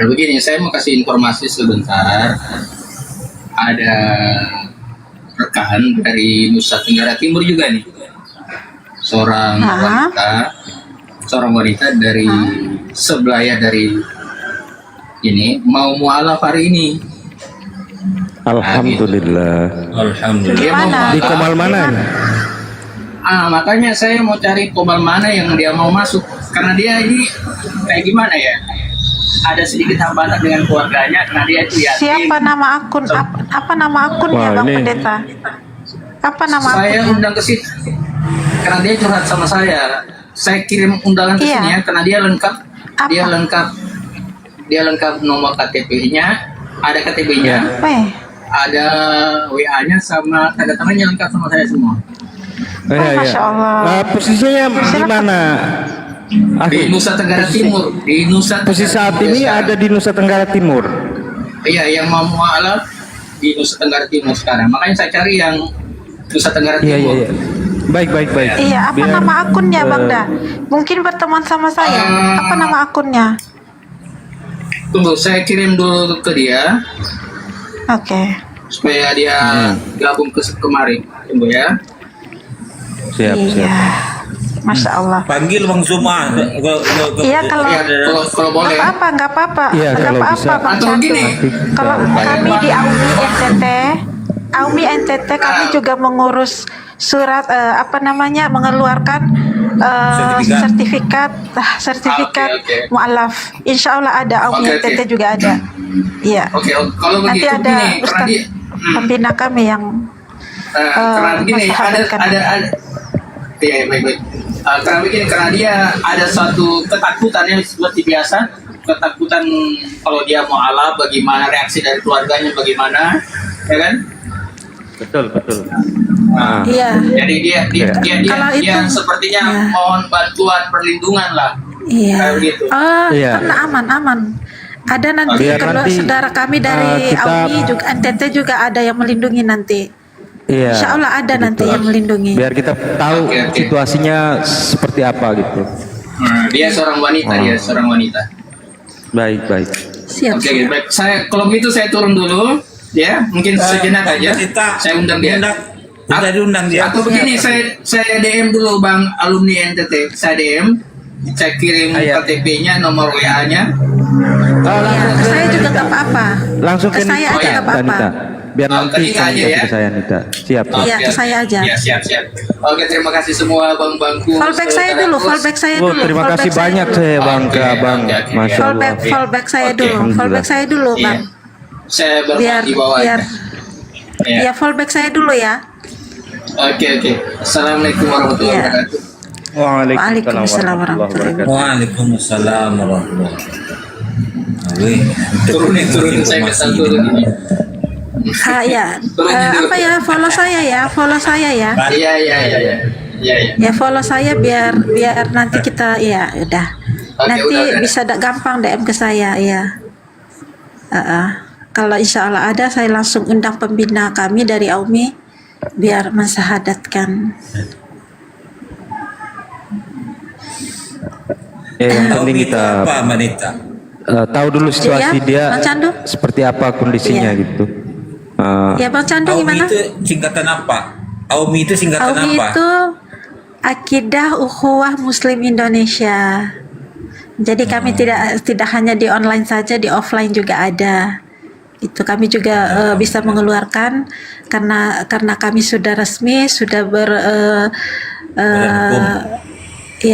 begini, saya mau kasih informasi sebentar. Ada rekan dari Nusa Tenggara Timur juga nih, seorang wanita dari sebelah ya, dari ini mau mualaf hari ini. Alhamdulillah. Alhamdulillah. Di Komal mana? Makanya saya mau cari Komal mana yang dia mau masuk, karena dia ini kayak gimana ya, ada sedikit hambatan dengan keluarganya karena dia itu yatim. Siapa nama akun? Apa nama akunnya Bang Pendeta? Apa nama Saya akunnya? undang ke situ karena dia curhat sama saya. Saya kirim undangan ke sini ya, karena dia lengkap. Dia lengkap nomor KTP-nya, ada KTP-nya, ada WA-nya sama tanda tangannya, lengkap sama saya semua. Masya Allah. Posisinya di mana? Di Nusa Tenggara Timur. Di Nusa. Posisi saat ini ada di Nusa Tenggara Timur. Iya, yang mau mualaf di Nusa Tenggara Timur sekarang. Makanya saya cari yang Nusa Tenggara Timur. Iya. Baik. Iya, apa nama akunnya Bang Da? Mungkin berteman sama saya. Apa nama akunnya? Tunggu, saya kirim dulu ke dia. Oke. Supaya dia gabung kemari. Tunggu ya. Siap. Masya Allah. Panggil Bang Suma. Iya, kalau boleh. Nggak apa-apa. Iya, Nggak kalau apa-apa, bisa. Bang Candu. Kalau kami di Audi NTT Aumi NTT kami juga mengurus surat mengeluarkan sertifikat Oke. mualaf. Insya Allah ada Aumi Oke, NTT juga ada. Iya. Oke, kalau Nanti begitu ada begini, karena Ustaz dia, pembina kami yang karena begini mensahabatkan. Iya, baik. Karena dia ada suatu ketakutan yang seperti biasa, ketakutan kalau dia mau ala, bagaimana reaksi dari keluarganya, bagaimana, ya kan? Betul. Iya. Jadi Kalau dia itu- sepertinya ya. mohon bantuan perlindungan lah. Iya. Kayak begitu. Iya. Karena aman. Ada nanti Biar kalau nanti, saudara kami dari kita- Aumi juga NTT juga ada yang melindungi nanti. Iya. Insya Allah ada nanti yang melindungi. Biar kita tahu Oke. situasinya seperti apa gitu. Dia seorang wanita, Baik. Siap. Oke, baik. Kalau begitu saya turun dulu, ya. Mungkin sejenak aja. Saya undang dia. Sudah diundang dia. Atau begini, saya DM dulu Bang alumni NTT. Saya DM, saya kirim KTP-nya, nomor WA-nya. Iya, ke saya juga nggak apa-apa. Langsung Ke saya aja nggak apa-apa. Nita. Biar nanti Nita saya aja ya. ke saya Nita. Siap. Iya, ke saya aja. Ya, siap. Oke, terima kasih semua bang-bangku. Fallback saya dulu. Oh, terima kasih banyak saya Bang ke Abang. Masya Allah. Fallback saya dulu. Alhamdulillah. Fallback saya dulu, Bang. Saya Biar berbagi bawah. ya fallback saya dulu ya. Oke. Assalamualaikum warahmatullahi Iya. wabarakatuh. Waalaikumsalam warahmatullahi wabarakatuh. Waalaikumsalam warahmatullahi wabarakatuh. Turunin saya kesal turun ini. Follow saya ya. Iya. Ya follow saya biar nanti kita udah. Oke, Nanti udah. bisa gampang DM ke saya ya. Kalau insya Allah ada, saya langsung undang pembina kami dari Aumi biar mensahadatkan. Yang penting kita Apa Manita? tahu dulu situasi Iya, dia Bang Candu. seperti apa kondisinya Iya. gitu. Ya Bang Candu Aumi gimana? itu singkatan apa? Aumi itu singkatan Aumi apa? itu Akidah Ukhuwah Muslim Indonesia. Jadi kami tidak hanya di online saja, di offline juga ada. Itu kami juga bisa mengeluarkan karena kami sudah resmi, sudah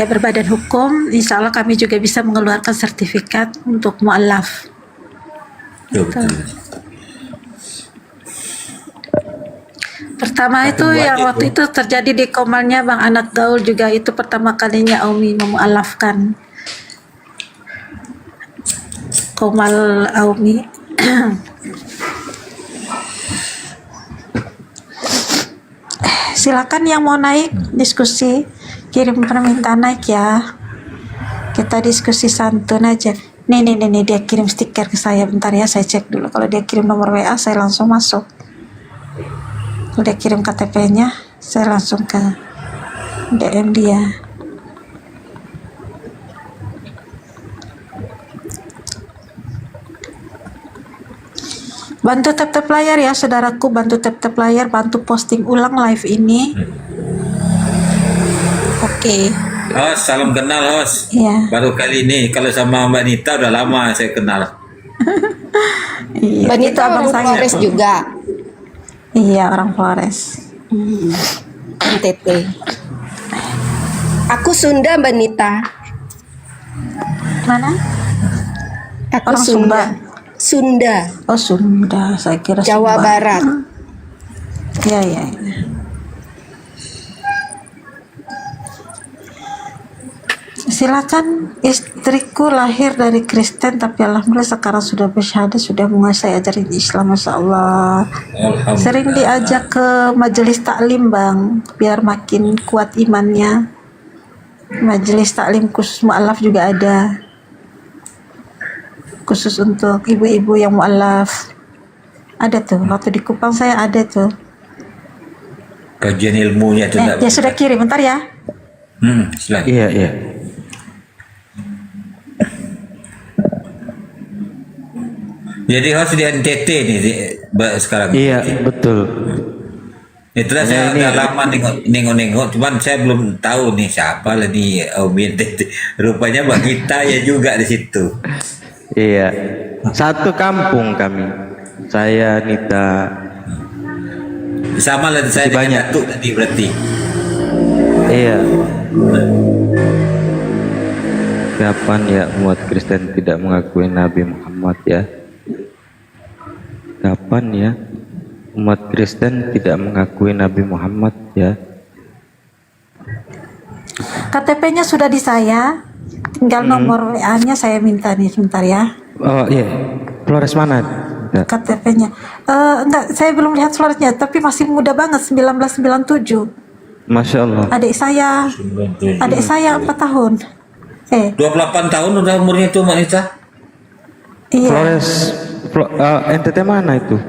berbadan hukum. Insya Allah kami juga bisa mengeluarkan sertifikat untuk mu'alaf. Betul. Pertama itu yang waktu itu terjadi di Komalnya Bang Anak Gaul juga, itu pertama kalinya Aumi memualafkan Komal Aumi. Silakan yang mau naik diskusi, kirim permintaan naik ya. Kita diskusi santun aja. Nih dia kirim stiker ke saya, bentar ya saya cek dulu. Kalau dia kirim nomor WA saya langsung masuk. Udah kirim KTP-nya, saya langsung ke DM dia. Bantu tap-tap layar ya saudaraku, bantu tap-tap layar, bantu posting ulang live ini. Oke. Hos, salam kenal Hos. Iya. Baru kali ini, kalau sama Mbak Nita udah lama saya kenal. Iya, Mbak itu Nita abang orang saya. Flores juga. Iya, orang Flores. NTT. Aku Sunda, Mbak Nita. Mana? Aku Orang Sunda. Sunda. Oh, Sunda. Saya kira Jawa Sumba. Barat. Iya. Silakan, istriku lahir dari Kristen tapi alhamdulillah sekarang sudah bersyahadat, sudah menguasai ajaran Islam, Masya Allah. Sering diajak ke majelis taklim Bang, biar makin kuat imannya. Majelis taklim khusus mu'alaf juga ada, khusus untuk ibu-ibu yang mu'alaf. Ada tuh, waktu di Kupang saya ada tuh. Kajian ilmunya itu Dia sudah kirim, bentar ya. Silakan. Iya. Jadi Hos di NTT nih sekarang. Iya, betul. Itulah saya udah lama nengok-nengok, cuman saya belum tahu nih siapa lah di Aumi NTT. Rupanya Mbak Gita ya juga di situ. Iya. Satu kampung kami. Saya Nita. Sama lah saya Masih banyak. dengan Datuk tadi berarti. Iya. Kapan ya umat Kristen tidak mengakui Nabi Muhammad ya? Kapan ya umat Kristen tidak mengakui Nabi Muhammad ya? KTP-nya sudah di saya, tinggal nomor WA-nya saya minta nih sebentar ya. Oh iya, Flores mana? Ya. KTP-nya. Enggak, saya belum lihat Floresnya, tapi masih muda banget, 1997. Masya Allah. Adik saya 4 tahun. 28 tahun udah umurnya itu Mbak Nita. Iya. Flores, NTT mana itu?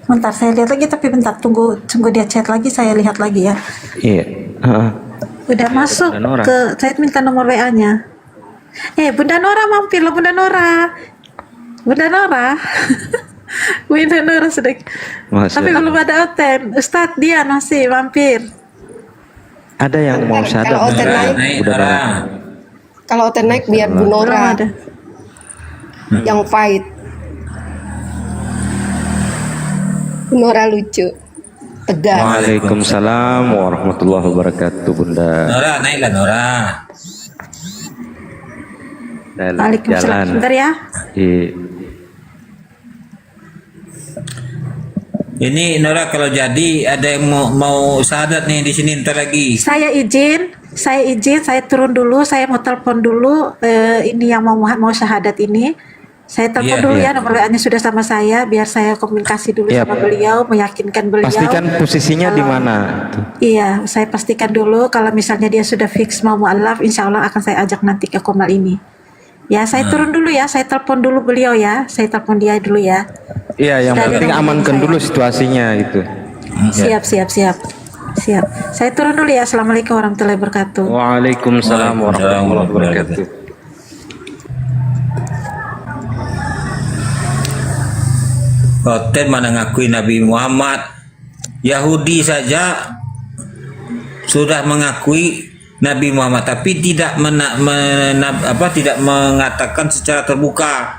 Bentar saya lihat lagi, tapi bentar tunggu dia chat lagi, saya lihat lagi ya. Iya. Udah masuk Bunda Nora. saya minta nomor WA-nya. Bunda Nora mampir loh, Bunda Nora. Bunda Nora. Bunda Nora sudah. Tapi belum ada Oten. Ustadz dia masih mampir. Ada yang mau syahadat? Kalau Oten naik, kalau Oten naik biar Bu Nora ada. yang fight. Bu Nora lucu, tegas. Waalaikumsalam warahmatullahi wabarakatuh, Bunda. Nora, naiklah Nora. Waalaikumsalam. Jalan. Bentar ya. Ini Nora, kalau jadi ada yang mau syahadat nih di sini ntar lagi. Saya izin, saya turun dulu, saya mau telepon dulu ini yang mau syahadat ini. Saya telepon Iya, dulu iya. ya, nomor WA-nya sudah sama saya, biar saya komunikasi dulu Iya, sama Pak. beliau, meyakinkan beliau. Pastikan posisinya di mana. Iya, saya pastikan dulu kalau misalnya dia sudah fix mau mu'alaf, insya Allah akan saya ajak nanti ke Komal ini. Ya, saya turun dulu ya, saya telepon dulu beliau ya, saya telepon dia dulu ya. Iya, yang Sudah ada penting nomor amankan saya. dulu situasinya itu. Siap. Saya turun dulu ya. Assalamualaikum warahmatullahi wabarakatuh. Waalaikumsalam warahmatullahi wabarakatuh. Oten mana ngakui Nabi Muhammad. Yahudi saja sudah mengakui Nabi Muhammad, tapi tidak tidak mengatakan secara terbuka.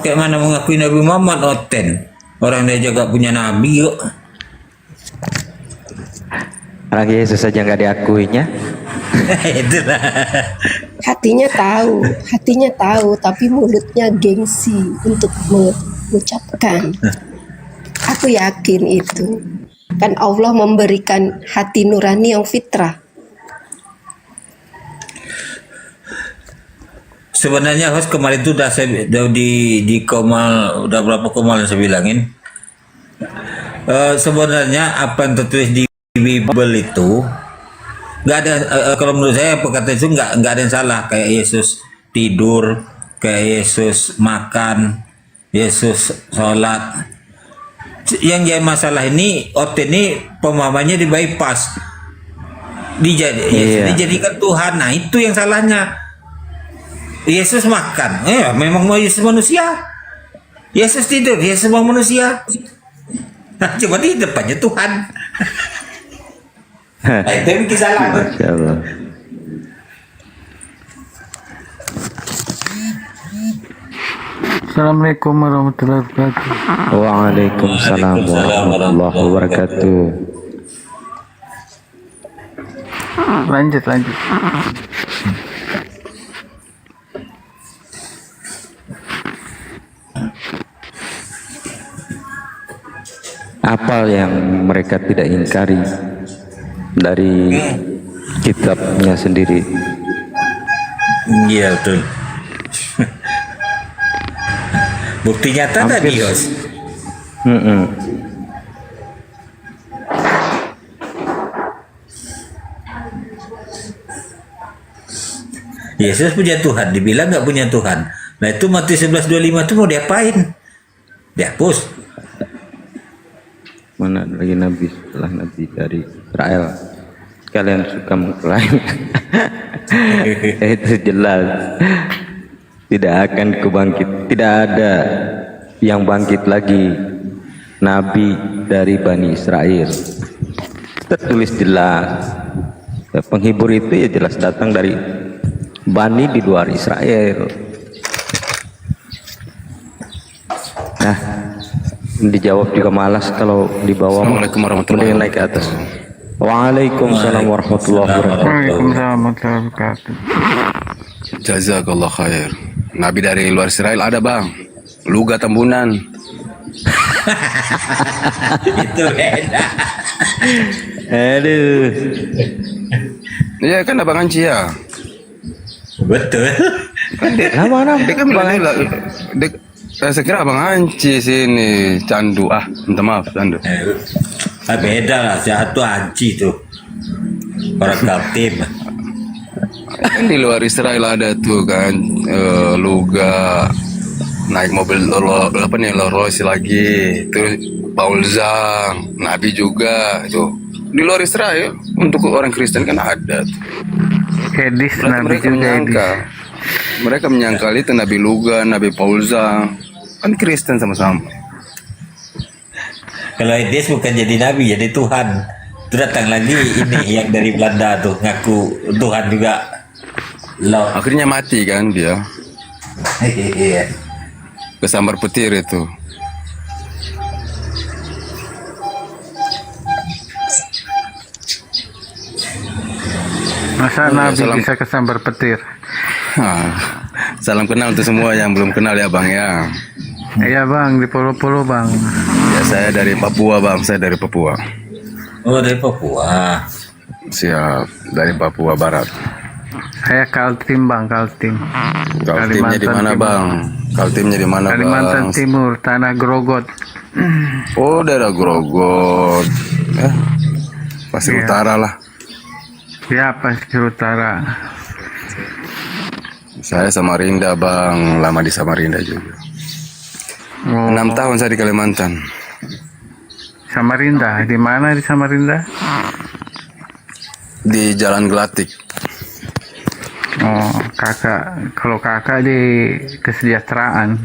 Kayak mana mengakui Nabi Muhammad Oten? Orang dia juga punya Nabi kok. Orang Yesus saja nggak diakuinya. Itulah. Hatinya tahu, tapi mulutnya gengsi untuk mengucapkan. Aku yakin itu. Kan Allah memberikan hati nurani yang fitrah. Sebenarnya host kemarin itu udah di Komal, udah berapa Komal yang saya bilangin. Sebenarnya apa yang tertulis di Bible itu nggak ada, kalau menurut saya perkataan itu nggak ada yang salah. Kayak Yesus tidur, kayak Yesus makan, Yesus sholat. Yang jadi masalah ini Oten ini pemahamannya di bypass, Yesus dijadikan Tuhan. Nah itu yang salahnya. Yesus makan, memang mau Yesus manusia. Yesus tidur, Yesus mau manusia. Nah, cuma di depannya Tuhan. Itu yang kesalahan. Masya Allah. Assalamualaikum warahmatullahi wabarakatuh. Waalaikumsalam warahmatullahi wabarakatuh. Lanjut. Apa yang mereka tidak ingkari dari kitabnya sendiri? Iya betul. Bukti nyata tadi Yos. Yesus punya Tuhan, dibilang nggak punya Tuhan. Nah itu Matius 11:25 itu mau diapain? Dihapus. Mana lagi nabi setelah nabi dari Israel? Kalian suka mengklaim itu jelas tidak akan kebangkit, tidak ada yang bangkit lagi nabi dari Bani Israel. Tertulis jelas Ya, penghibur itu ya jelas datang dari Bani di luar Israel. Nah, dijawab juga malas kalau di bawah. Assalamualaikum warahmatullahi wabarakatuh. Naik ke atas. Waalaikumsalam warahmatullahi wabarakatuh. Waalaikumsalam warahmatullahi wabarakatuh. Jazakallah khair. Nabi dari luar Israel ada bang. Luga Tambunan. Itu beda. Aduh. Iya kan abang Anci ya. Betul. Kan dia kan bilang saya kira abang Anci sini Candu. Minta maaf Candu. Beda lah, satu Anci tuh. Orang Kaltim. Kan di luar Israel ada tuh kan Luga naik mobil Rolls lagi, terus Paul Zhang, Nabi juga itu di luar Israel. Untuk orang Kristen kan ada tuh. Edis Nabi juga Mereka menyangkal itu Nabi Luga, Nabi Paul Zhang, kan Kristen sama-sama. Kalau Edis bukan jadi Nabi, jadi Tuhan. Itu datang lagi ini yang dari Belanda tuh ngaku Tuhan juga. Loh. Akhirnya mati kan dia. Iya. Kesambar petir itu. Masa Nabi bisa kesambar petir? Salam kenal untuk semua yang belum kenal ya bang ya. Iya bang, di Pulau-Pulau bang. Ya saya dari Papua bang, saya dari Papua. Oh dari Papua. Siap, dari Papua Barat. Saya Kaltim bang, Kaltim. Kaltimnya di mana bang? Kaltimnya di mana bang? Kalimantan Timur, Tanah Grogot. Oh daerah Grogot. Pasir Utara lah. Ya Pasir Utara. Saya Samarinda bang, lama di Samarinda juga. 6 tahun saya di Kalimantan. Samarinda, di mana di Samarinda? Di Jalan Gelatik. Oh, kakak. Kalau kakak di kesejahteraan.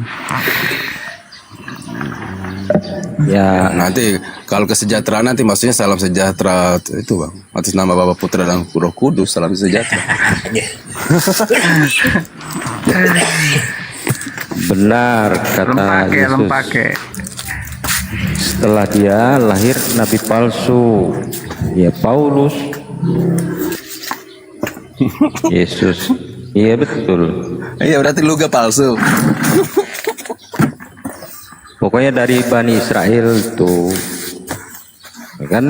Ya. Nanti kalau kesejahteraan nanti maksudnya salam sejahtera itu bang. Atas nama Bapa Putra dan Roh Kudus, salam sejahtera. Benar kata Yesus. Lempake. Setelah dia lahir nabi palsu, ya Paulus. Yesus, iya betul. Iya berarti luga palsu. Pokoknya dari Bani Israel itu kan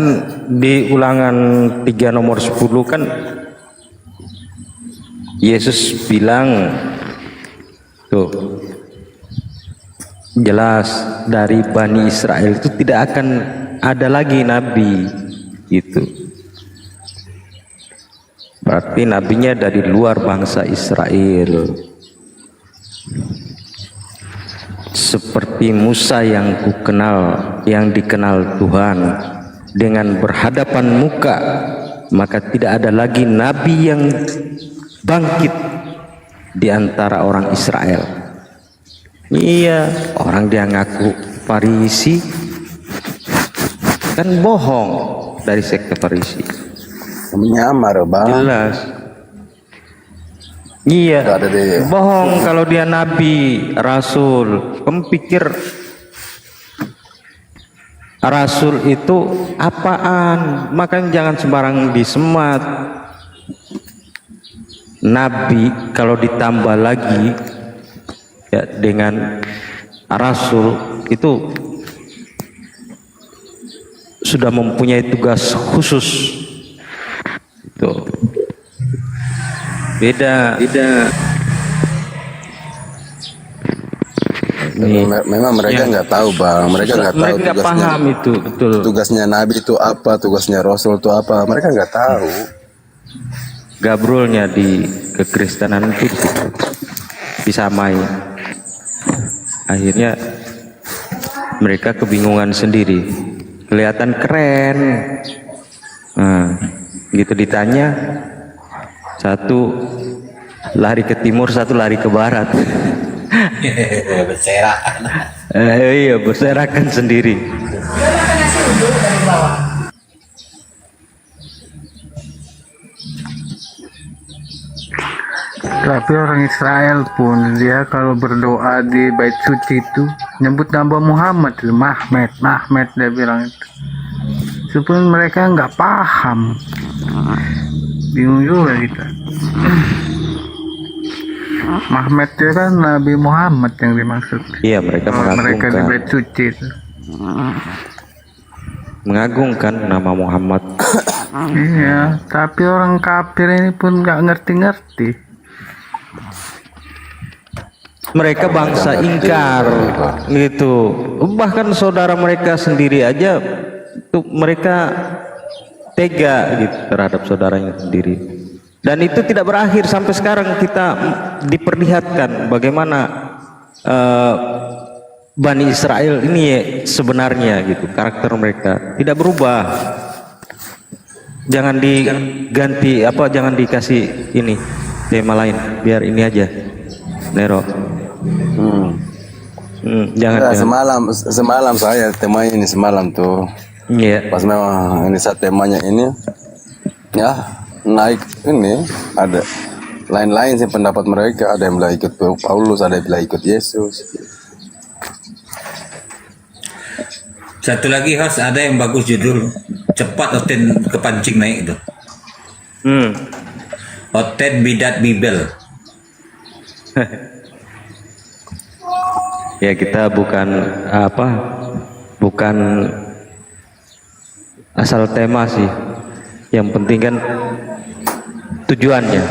di Ulangan 3 nomor 10 kan Yesus bilang tuh jelas dari Bani Israel itu tidak akan ada lagi nabi itu. Berarti nabinya dari luar bangsa Israel. Seperti Musa yang kukenal, yang dikenal Tuhan dengan berhadapan muka, maka tidak ada lagi nabi yang bangkit di antara orang Israel. Iya, orang dia ngaku Farisi kan bohong dari sekte Farisi. Menyamar bang. Jelas. Iya, bohong kalau dia nabi, rasul. Kamu pikir rasul itu apaan? Makanya jangan sembarang disemat. Nabi kalau ditambah lagi ya dengan rasul itu sudah mempunyai tugas khusus. Tuh. Beda. Memang mereka nggak tahu bang, mereka nggak tahu tugasnya. Paham itu betul. Tugasnya Nabi itu apa, tugasnya Rasul itu apa, mereka nggak tahu. Gabrolnya di kekristenan itu disamai. Akhirnya mereka kebingungan sendiri. Kelihatan keren. Nah, gitu ditanya. Satu lari ke timur, satu lari ke barat. Berserakan. Iya, berserakan sendiri. Tapi orang Israel pun dia kalau berdoa di bait suci itu nyebut nama Muhammad, Mahmed dia bilang itu. Supaya mereka nggak paham, bingung juga kita. Mahmed itu kan Nabi Muhammad yang dimaksud. Iya, mereka Mereka di mengagungkan, bait suci itu. mengagungkan nama Muhammad. Iya, tapi orang kafir ini pun nggak ngerti-ngerti. Mereka bangsa ingkar gitu. Bahkan saudara mereka sendiri aja tuh mereka tega gitu terhadap saudaranya sendiri. Dan itu tidak berakhir sampai sekarang. Kita diperlihatkan bagaimana Bani Israel ini sebenarnya gitu, karakter mereka tidak berubah. Jangan diganti apa, jangan dikasih ini tema lain, biar ini aja Nero. Jangan. Semalam saya temanya ini semalam tuh. Iya. Pas memang ini saat temanya ini ya naik ini ada lain-lain sih pendapat mereka, ada yang bilang ikut Paulus, ada yang bilang ikut Yesus. Satu lagi host, ada yang bagus judul cepat Oten kepancing naik itu. Oten bidat Bibel. Ya kita bukan asal tema sih. Yang penting kan tujuannya.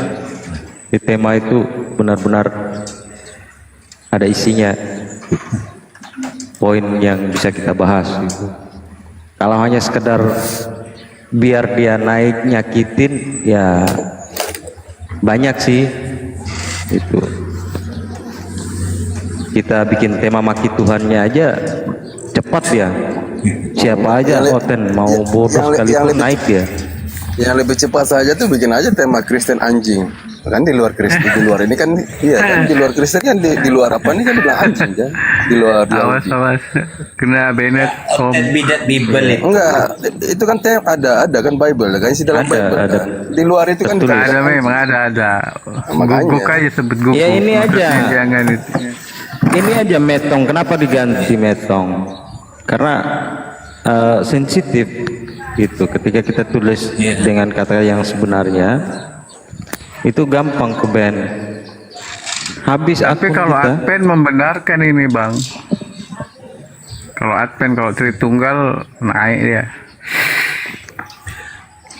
Di tema itu benar-benar ada isinya. Poin yang bisa kita bahas gitu. Kalau hanya sekedar biar dia naik nyakitin, ya banyak sih itu. Kita bikin tema maki Tuhannya aja cepat ya. Siapa aja Oten mau bodoh sekalipun naik ya. Yang lebih cepat saja tuh bikin aja tema Kristen anjing. Kan di luar Kristen, di luar ini kan iya kan di luar Kristen kan di luar apa nih kan bilang anjing kan. Di luar Awas kena Bennett Oten bidat Bibel itu. Enggak, itu kan ada kan Bible kan isi dalam Bible ada. kan. Di luar itu kan ada, memang ada. Guguk aja sebut guguk. Ya ini aja. Jangan itu. Ini aja metong. Kenapa diganti metong? Karena sensitif gitu. Ketika kita tulis dengan kata yang sebenarnya itu gampang ke band. Habis tapi kalau kita, Advent membenarkan ini bang. Kalau Advent kalau Tritunggal naik ya.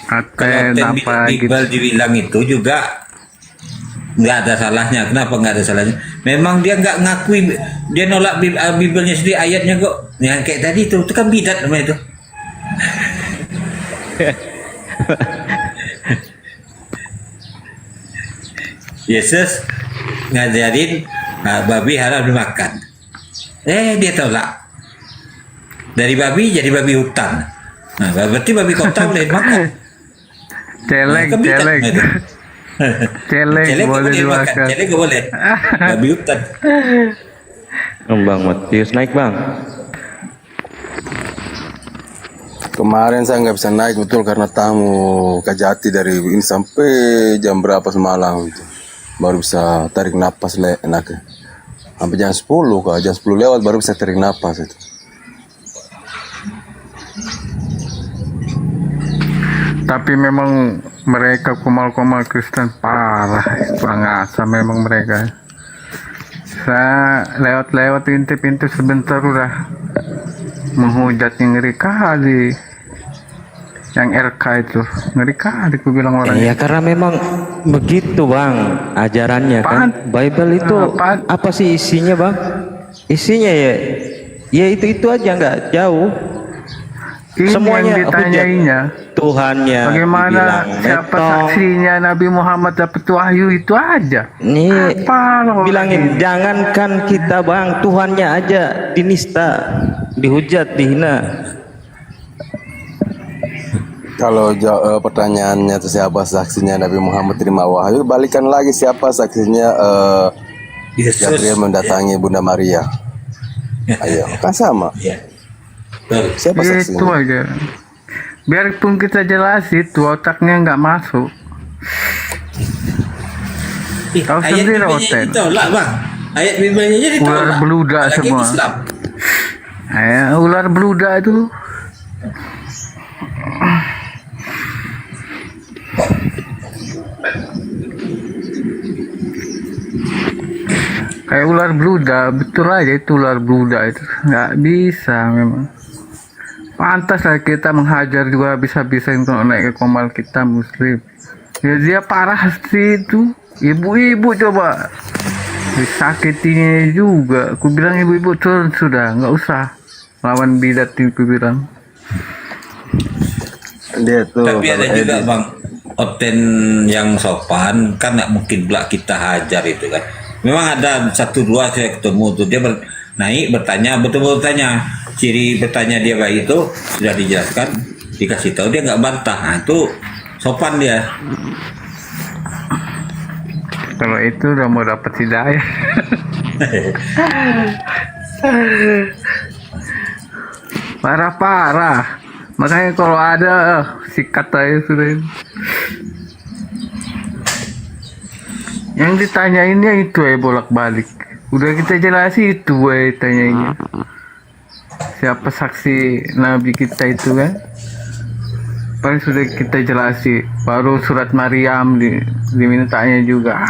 Advent Kalau apa gitu. Bibel dibilang itu juga nggak ada salahnya. Kenapa nggak ada salahnya? Memang dia nggak ngakui, dia nolak Bibelnya sendiri, ayatnya kok. Yang kayak tadi itu kan bidat namanya itu. Yesus ngajarin babi haram dimakan. Dia tolak. Dari babi jadi babi hutan. Nah, berarti babi kota boleh dimakan. Celeng. Celeng boleh dimakan. Celeng gak boleh. Babi hutan. Bang Matius naik bang. Kemarin saya nggak bisa naik betul karena tamu Kajati dari ini sampai jam berapa semalam itu. Baru bisa tarik napas enak. Sampai jam 10 kah, jam 10 lewat baru bisa tarik napas itu. Tapi memang mereka kumal-kumal Kristen parah, bangasa memang mereka. Saya lewat-lewat intip-intip sebentar udah menghujat yang ngeri kali. Yang RK itu ngeri kali ku bilang orang. Ya karena memang begitu bang ajarannya kan. Bible itu apa sih isinya bang? Isinya ya itu aja nggak jauh. Ini semuanya yang ditanyainya Tuhannya. Bagaimana siapa saksinya Nabi Muhammad dapat wahyu itu aja. Nih bilangin jangankan kita bang, Tuhannya aja dinista, dihujat, dihina. Kalau pertanyaannya itu siapa saksinya Nabi Muhammad terima wahyu, balikan lagi siapa saksinya Gabriel mendatangi Bunda Maria. Ayo, kan sama. Siapa saksinya? Itu aja. Biarpun kita jelas itu otaknya nggak masuk. Tahu ayat sendiri Biblanya Oten. ditolak bang. Ayat Biblanya aja ditolak. Ular beludak Apalagi semua. Islam. Ular beludak itu kayak ular beludak, betul aja itu ular beludak itu nggak bisa memang. Pantas lah kita menghajar juga habis-habisan untuk naik ke komal kita muslim. Ya dia parah sih itu. Ibu-ibu coba disakitinya juga. Aku bilang ibu-ibu turun sudah, nggak usah lawan bidat itu bilang. Dia tuh. Tapi ada kalau juga edit. bang Oten yang sopan kan nggak mungkin pula kita hajar itu kan. Memang ada 1-2 saya ketemu tuh dia naik bertanya betul-betul bertanya, ciri bertanya dia baik itu sudah dijelaskan, dikasih tahu dia nggak bantah. Nah, itu sopan dia. Kalau itu udah mau dapat hidayah. Parah-parah. Makanya kalau ada sikat aja sudah. Yang ditanyainnya itu bolak-balik. Udah kita jelasin itu tanyainnya. Siapa saksi Nabi kita itu kan? Paling sudah kita jelasin. Baru surat Maryam dimintanya juga.